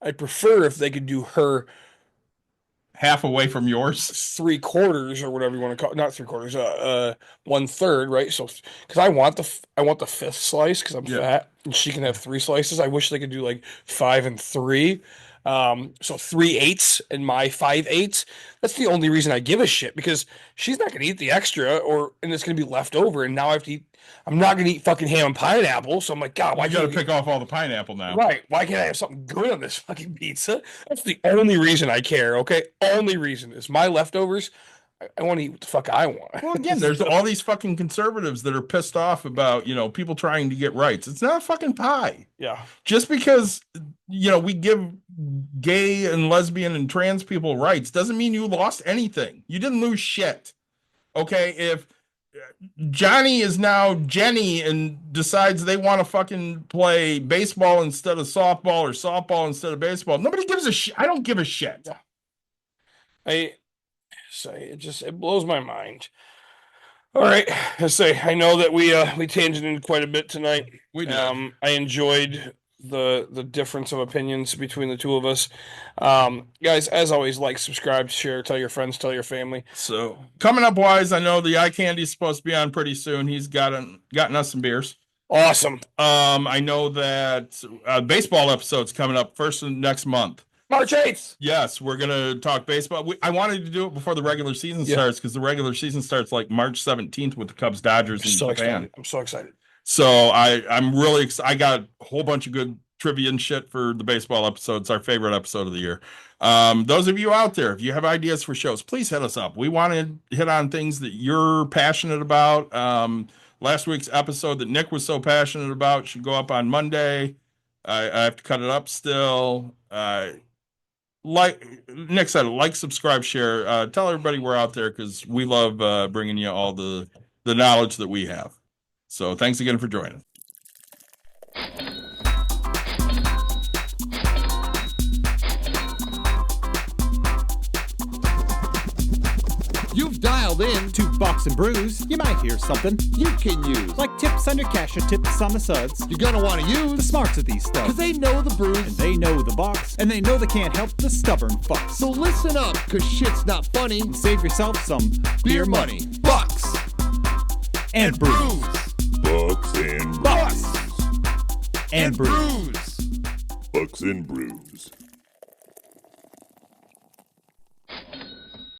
I'd prefer if they could do her Half away from yours. 3/4 or whatever you want to call it. Not 3/4, 1/3, right? So, because I want the fifth slice because I'm Yeah. fat and she can have 3 slices. I wish they could do like 5 and 3. So 3/8 and my 5/8. That's the only reason I give a shit because she's not gonna eat the extra and it's gonna be left over. And now I have to eat. I'm not gonna eat fucking ham and pineapple. So I'm like, God, why I gotta can't I pick off all the pineapple now. Right. Why can't I have something good on this fucking pizza? That's the only reason I care, okay? Only reason is my leftovers. I want to eat what the fuck I want. Well, again, there's all these fucking conservatives that are pissed off about, people trying to get rights. It's not a fucking pie. Yeah. Just because, we give gay and lesbian and trans people rights doesn't mean you lost anything. You didn't lose shit. Okay? If Johnny is now Jenny and decides they want to fucking play baseball instead of softball or softball instead of baseball, nobody gives a shit. I don't give a shit. Yeah. It blows my mind. All right. I know that we tangented quite a bit tonight. We did. I enjoyed the difference of opinions between the two of us. Guys, as always, like, subscribe, share, tell your friends, tell your family. So coming up wise, I know the eye candy is supposed to be on pretty soon. He's gotten us some beers. Awesome. I know that baseball episode's coming up first of next month. March 8th. Yes, we're gonna talk baseball. I wanted to do it before the regular season starts because the regular season starts like March 17th with the Cubs Dodgers in Japan. Excited. I'm so excited. So I'm really excited. I got a whole bunch of good trivia and shit for the baseball episode. It's our favorite episode of the year. Those of you out there, if you have ideas for shows, please hit us up. We want to hit on things that you're passionate about. Last week's episode that Nick was so passionate about should go up on Monday. I have to cut it up still. Like Nick said, like, subscribe, share. Tell everybody we're out there because we love bringing you all the knowledge that we have. So thanks again for joining. You've dialed in. To Box and Brews, you might hear something You can use. like tips on your cash or tips on the suds. You're gonna want to The use. smarts of these stuff. Because they know the And brews. they know the box, and they know they can't help the stubborn fucks. So listen up, because shit's not funny. Save yourself some Beer money. Bucks. and brews. Bucks and Bucks brews. and brews. Brews. Bucks and brews.